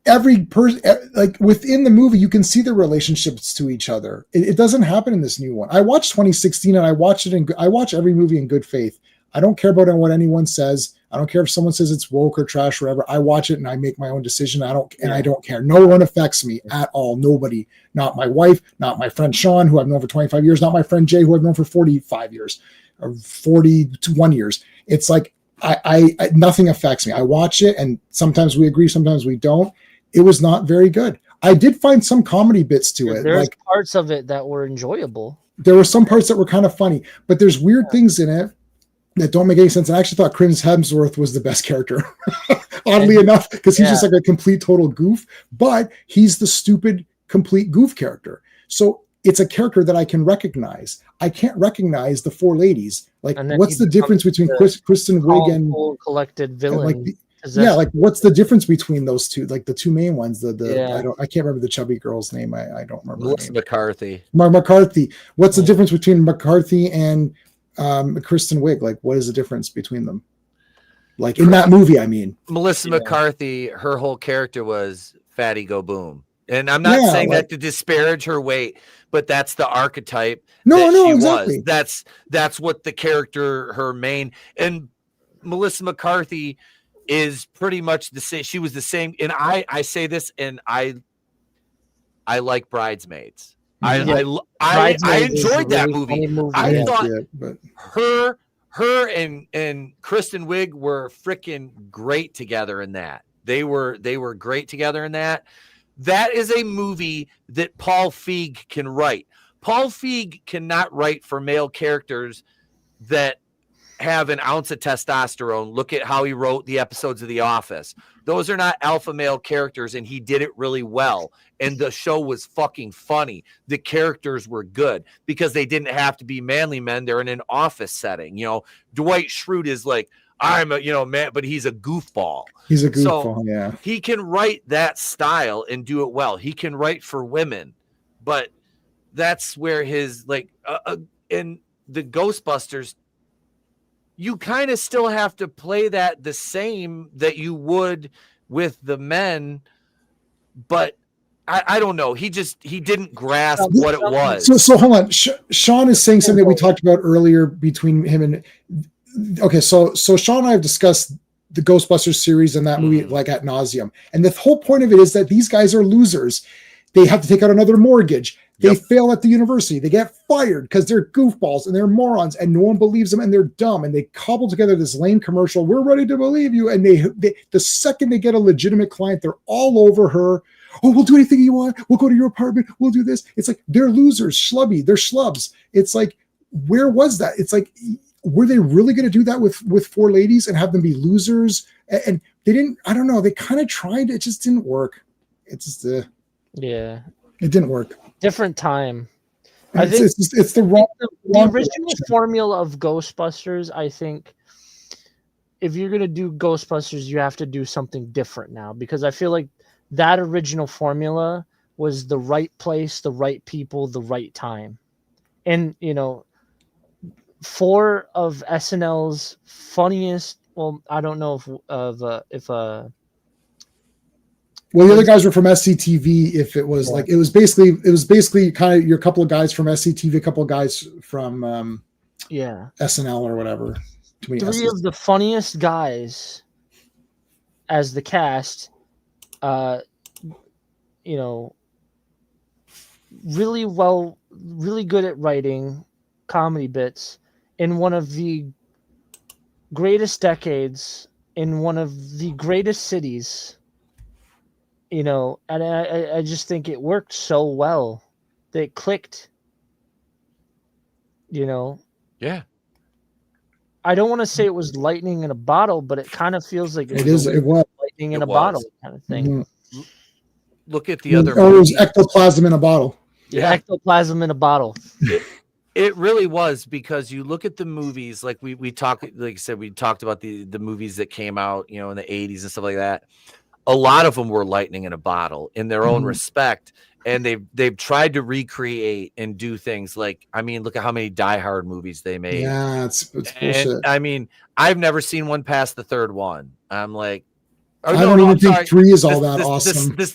every person, like within the movie, you can see the relationships to each other. It doesn't happen in this new one. I watched 2016 and I watch every movie in good faith. I don't care about what anyone says. I don't care if someone says it's woke or trash or whatever. I watch it and I make my own decision. I don't care. No one affects me at all. Nobody. Not my wife. Not my friend Sean, who I've known for 25 years. Not my friend Jay, who I've known for 45 years. Or 41 years. It's like I nothing affects me. I watch it and sometimes we agree, sometimes we don't. It was not very good. I did find some comedy bits to it. There's parts of it that were enjoyable. There were some parts that were kind of funny, but there's weird things in it that don't make any sense. And I actually thought Chris Hemsworth was the best character, oddly enough, because he's just like a complete total goof, but he's the stupid complete goof character. So it's a character that I can recognize. I can't recognize the 4 ladies. Like, what's the difference between Kristen Wiig and collected villain? Like what's the difference between those two? Like the 2 main ones. I can't remember the chubby girl's name. I don't remember. Melissa McCarthy. McCarthy. What's the difference between McCarthy and Kristen Wiig? Like, what is the difference between them? Like in that movie, I mean. Melissa McCarthy, her whole character was Fatty Go Boom. And I'm not saying that to disparage her weight, but that's the archetype she exactly. was. That's what the character, her main, and Melissa McCarthy is pretty much the same. She was the same. And I say this, and I like Bridesmaids. I enjoyed that movie. I thought her and Kristen Wiig were freaking great together in that. They were great together in that. That is a movie that Paul Feig can write. Paul Feig cannot write for male characters that have an ounce of testosterone. Look at how he wrote the episodes of The Office. Those are not alpha male characters, and he did it really well. And the show was fucking funny. The characters were good because they didn't have to be manly men. They're in an office setting. Dwight Schrute is like, I'm a, man, but he's a goofball. He's a goofball, yeah. He can write that style and do it well. He can write for women but that's where his in the Ghostbusters, you kind of still have to play that the same that you would with the men, but I don't know. He didn't grasp what it was. So hold on. Sean is saying something that we talked about earlier between him and. Okay, so Sean and I have discussed the Ghostbusters series and that movie like ad nauseum, and the whole point of it is that these guys are losers. They have to take out another mortgage. They fail at the university. They get fired because they're goofballs and they're morons, and no one believes them, and they're dumb. And they cobble together this lame commercial. We're ready to believe you. And they the second they get a legitimate client, they're all over her. Oh, we'll do anything you want. We'll go to your apartment. We'll do this. It's like they're losers, schlubby. They're schlubs. It's like, where was that? It's like, were they really going to do that with four ladies and have them be losers? And they didn't. I don't know. They kind of tried. It just didn't work. It's just it didn't work. Different time. I think it's the wrong. The original formula of Ghostbusters. I think if you're gonna do Ghostbusters, you have to do something different now, because I feel like that original formula was the right place, the right people, the right time, and 4 of SNL's funniest. Well, I don't know if well, the other guys were from SCTV. If it was like, it was basically kind of your couple of guys from SCTV, a couple of guys from SNL or whatever. 3 of the funniest guys as the cast, really good at writing comedy bits in one of the greatest decades in one of the greatest cities. And I just think it worked so well that it clicked. Yeah. I don't want to say it was lightning in a bottle, but it kind of feels like it was lightning in a bottle kind of thing. Mm-hmm. Look at the other. It was ectoplasm in a bottle. Yeah, ectoplasm in a bottle. It really was, because you look at the movies, like we talked, like I said, we talked about the movies that came out, in the 80s and stuff like that. A lot of them were lightning in a bottle in their own respect, and they've tried to recreate and do things like, look at how many Die Hard movies they made. Yeah, it's bullshit. And I've never seen one past the third one. I'm like, I don't even think 3 is all that awesome. The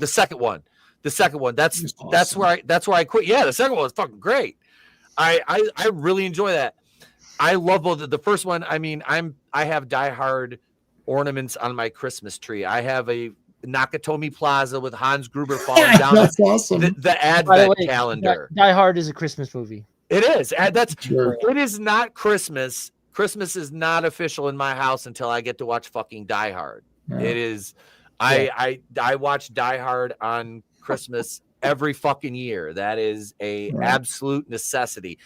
second one. The second one. That's awesome. That's where I quit. Yeah, the second one was fucking great. I really enjoy that. I love both. The first one, I have Die Hard ornaments on my Christmas tree. I have a Nakatomi Plaza with Hans Gruber falling down. That's awesome. The Advent calendar. Die Hard is a Christmas movie. It is. It is not Christmas. Christmas is not official in my house until I get to watch fucking Die Hard. Yeah. It is. I watch Die Hard on Christmas every fucking year. That is a absolute necessity.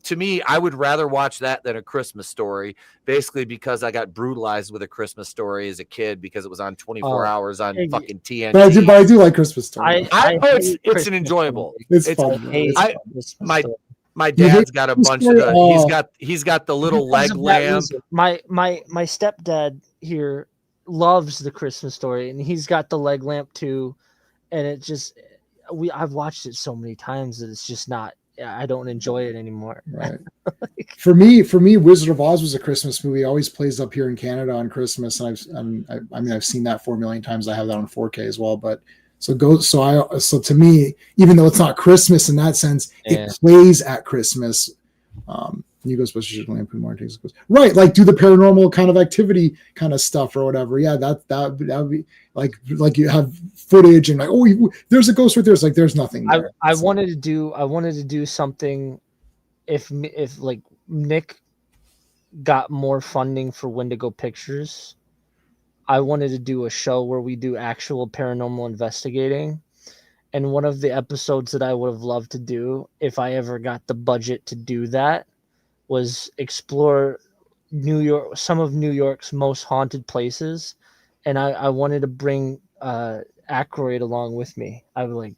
To me, I would rather watch that than A Christmas Story, basically because I got brutalized with A Christmas Story as a kid because it was on 24 hours on fucking TNT. But I do like Christmas Story. It's an enjoyable. It's fun. My dad's got a bunch of he's got the little leg lamp. My stepdad here loves The Christmas Story, and he's got the leg lamp too. And it just I've watched it so many times that it's just not. I don't enjoy it anymore. Right. For me, Wizard of Oz was a Christmas movie. It always plays up here in Canada on Christmas, and I've seen that 4 million times. I have that on 4K as well. But so to me, even though it's not Christmas in that sense, it plays at Christmas. New Ghostbusters should lampoon more takes right, like do the paranormal kind of activity kind of stuff or whatever. Yeah, that would be like you have footage and there's a ghost right there. It's like there's nothing there. I wanted to do something if like Nick got more funding for Wendigoh Pictures. I wanted to do a show where we do actual paranormal investigating. And one of the episodes that I would have loved to do, if I ever got the budget to do that, was explore some of New York's most haunted places. And I wanted to bring Aykroyd along with me. I would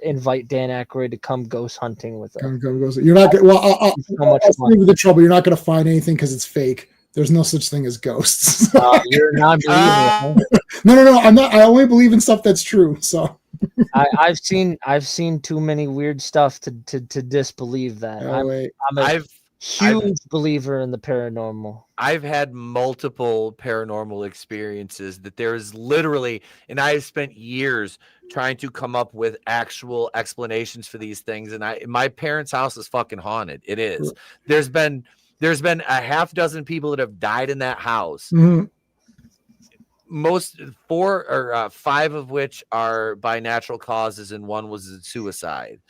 invite Dan Aykroyd to come ghost hunting with us. You're not going. Well, I'll leave you the trouble. You're not going to find anything because it's fake. There's no such thing as ghosts. You're not believing it. No. I'm not. I only believe in stuff that's true. So I've seen too many weird stuff to disbelieve that. I'm a huge believer in the paranormal. I've had multiple paranormal experiences that there is literally, and I've spent years trying to come up with actual explanations for these things. And my parents' house is fucking haunted. It is. There's been a half dozen people that have died in that house. Mm-hmm. Most 4 or 5 of which are by natural causes, and one was a suicide.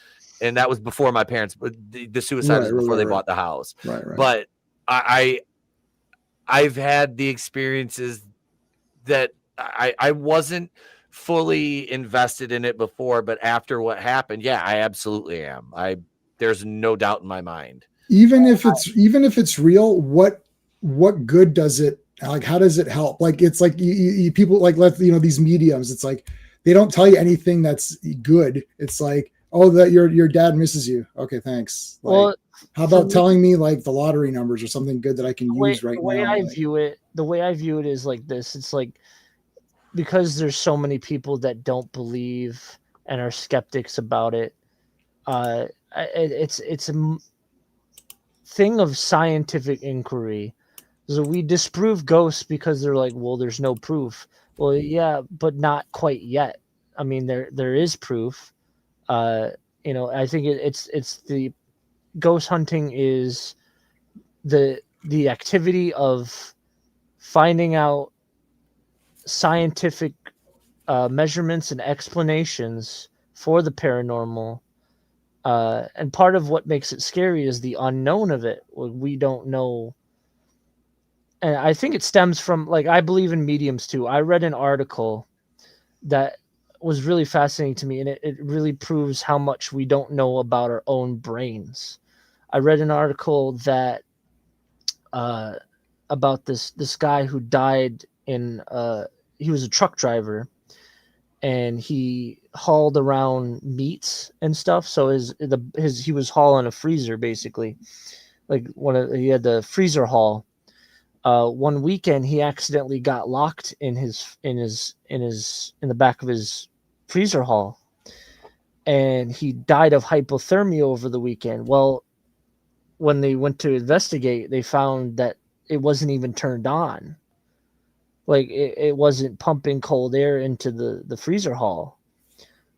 And that was before my parents, but the suicide was before they bought the house. Right. But I've had the experiences that I wasn't fully invested in it before, but after what happened, yeah, I absolutely am. There's no doubt in my mind. Even if it's real, what good does it, like, how does it help? Like, it's like you people like, these mediums, it's like they don't tell you anything that's good. It's like, oh, that your dad misses you. Okay, thanks. Like, well, how about telling me like the lottery numbers or something good that I can use right now? The way I view it is like this. It's like, because there's so many people that don't believe and are skeptics about it. It's a thing of scientific inquiry. So we disprove ghosts because they're like, well, there's no proof. Well, yeah, but not quite yet. I mean, there is proof. I think it's the ghost hunting is the activity of finding out scientific measurements and explanations for the paranormal. And part of what makes it scary is the unknown of it. We don't know. And I think it stems from, like, I believe in mediums too. I read an article that was really fascinating to me, and it really proves how much we don't know about our own brains. I read an article that about this guy who died in he was a truck driver, and he hauled around meats and stuff. So he was hauling a freezer, basically, like he had the freezer haul. One weekend he accidentally got locked in the back of his freezer haul, and he died of hypothermia over the weekend. Well, when they went to investigate, they found that it wasn't even turned on. Like, it wasn't pumping cold air into the freezer haul.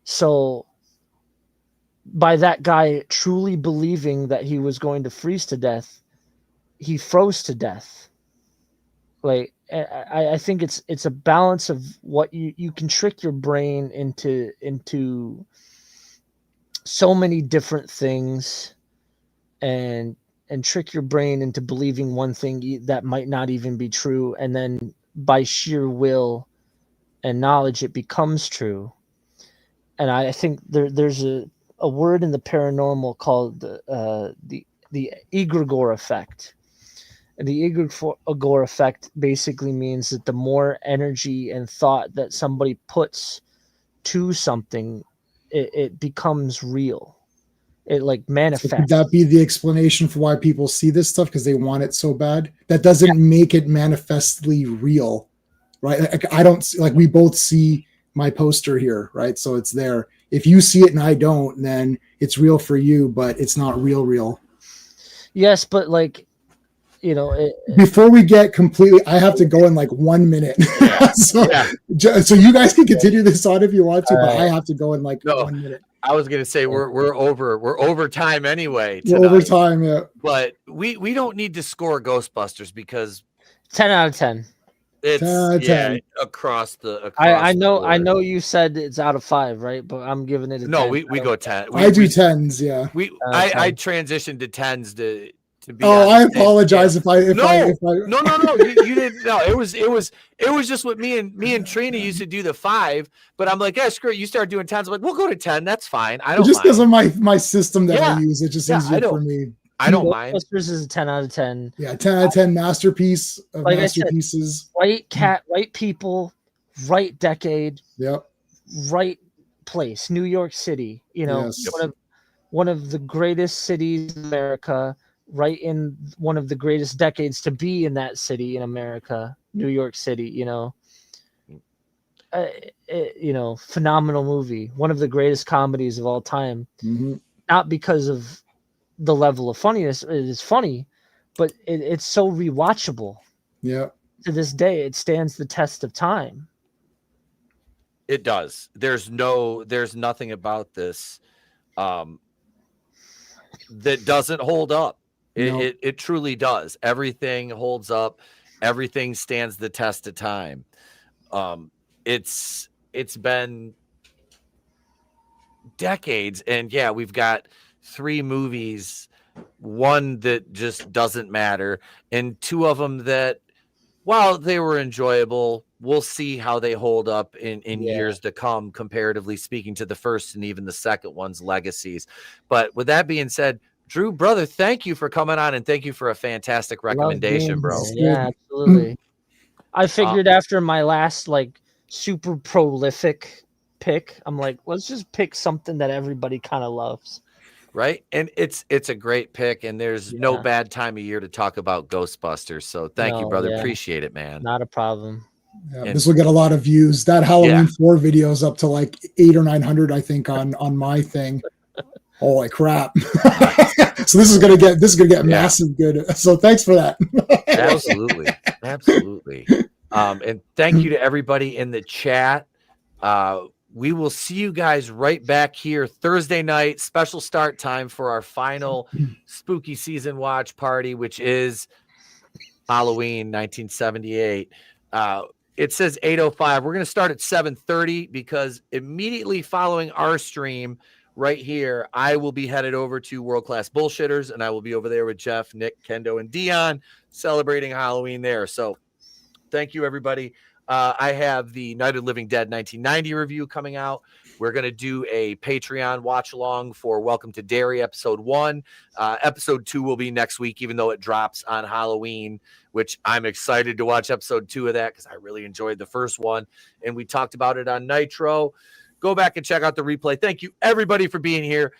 So by that guy truly believing that he was going to freeze to death, he froze to death. Like, I think it's a balance of what you can trick your brain into so many different things, and trick your brain into believing one thing that might not even be true, and then by sheer will and knowledge it becomes true. And I think there's a word in the paranormal called the egregore effect. And the egregore effect basically means that the more energy and thought that somebody puts to something, it becomes real. It like manifests. So could that be the explanation for why people see this stuff? Because they want it so bad? That doesn't make it manifestly real, right? Like, I don't, like, we both see my poster here, right? So it's there. If you see it and I don't, then it's real for you, but it's not real. Yes, but like, before we get completely, I have to go in like 1 minute. So you guys can continue this on if you want to, but I have to go in like 1 minute. I was gonna say we're over time anyway. Tonight. We're over time, yeah. But we don't need to score Ghostbusters because 10 out of 10. It's 10 out of 10. across the. I know you said it's out of 5, right? But I'm giving it a 10. We go 10. I do 10s, yeah. I transitioned to 10s to be. I apologize if I No, you didn't. No, it was just what me and Trina used to do the 5, but I'm like, yeah, screw it. You start doing 10s. I'm like, we'll go to 10. That's fine. I don't just because of my system that I use. It just easier for me. I don't mind. Ghostbusters is a 10 out of 10. Yeah, 10 out of 10 masterpiece of like masterpieces. Right people, right decade. Yep. Right place, New York City. Yes. One of the greatest cities in America. right in one of the greatest decades to be in that city in America, New York City, you know. You know, phenomenal movie, one of the greatest comedies of all time. Not because of the level of funniness, it is funny, but it's so rewatchable. Yeah. To this day, it stands the test of time. It does. There's nothing about this that doesn't hold up. It truly does. Everything holds up. Everything stands the test of time. It's been decades, and yeah, we've got 3 movies, one that just doesn't matter, and 2 of them that, while they were enjoyable, we'll see how they hold up in years to come, comparatively speaking to the first and even the second one's legacies. But with that being said, Drew, brother, thank you for coming on, and thank you for a fantastic recommendation, bro. Yeah, absolutely. I figured after my last like super prolific pick, I'm like, let's just pick something that everybody kind of loves. Right. And it's a great pick, and there's no bad time of year to talk about Ghostbusters. So thank you, brother. Appreciate it, man. Not a problem. Yeah, this will get a lot of views. That Halloween 4 video is up to like 800 or 900, I think, on my thing. Holy crap. So this is gonna get massive good. So thanks for that. Absolutely. And thank you to everybody in the chat. We will see you guys right back here Thursday night, special start time for our final spooky season watch party, which is Halloween 1978. It says 8:05. We're going to start at 7:30 because immediately following our stream right here, I will be headed over to World Class Bullshitters, and I will be over there with Jeff, Nick, Kendo, and Dion celebrating Halloween there. So thank you, everybody. I have the Night of the Living Dead 1990 review coming out. We're going to do a Patreon watch along for Welcome to Derry episode 1. Episode 2 will be next week, even though it drops on Halloween, which I'm excited to watch episode 2 of that because I really enjoyed the first one. And we talked about it on Nitro. Go back and check out the replay. Thank you, everybody, for being here.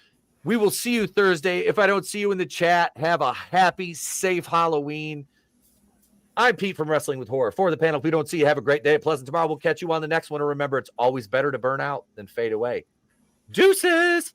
We will see you Thursday. If I don't see you in the chat, have a happy, safe Halloween. I'm Pete from Wrestling with Horror. For the panel, if we don't see you, have a great day. Pleasant tomorrow. We'll catch you on the next one. And remember, it's always better to burn out than fade away. Deuces!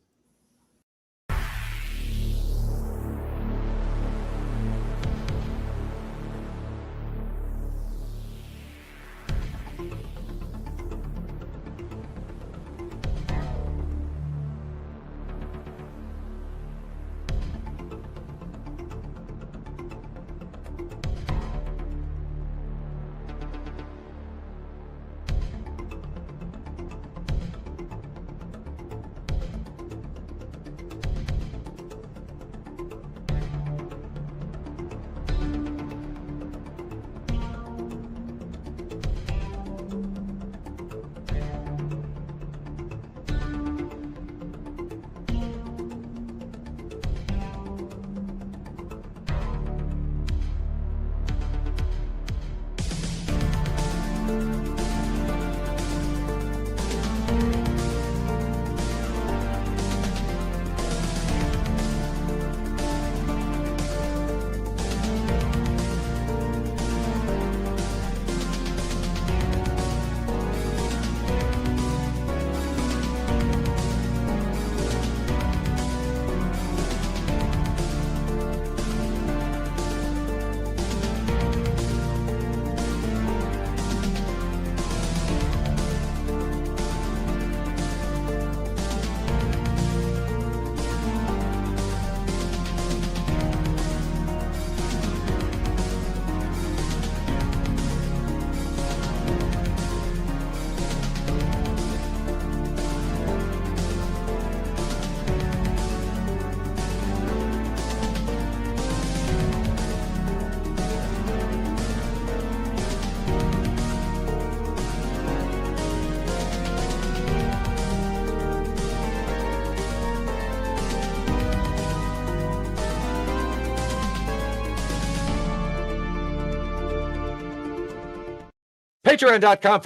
Patreon.com/.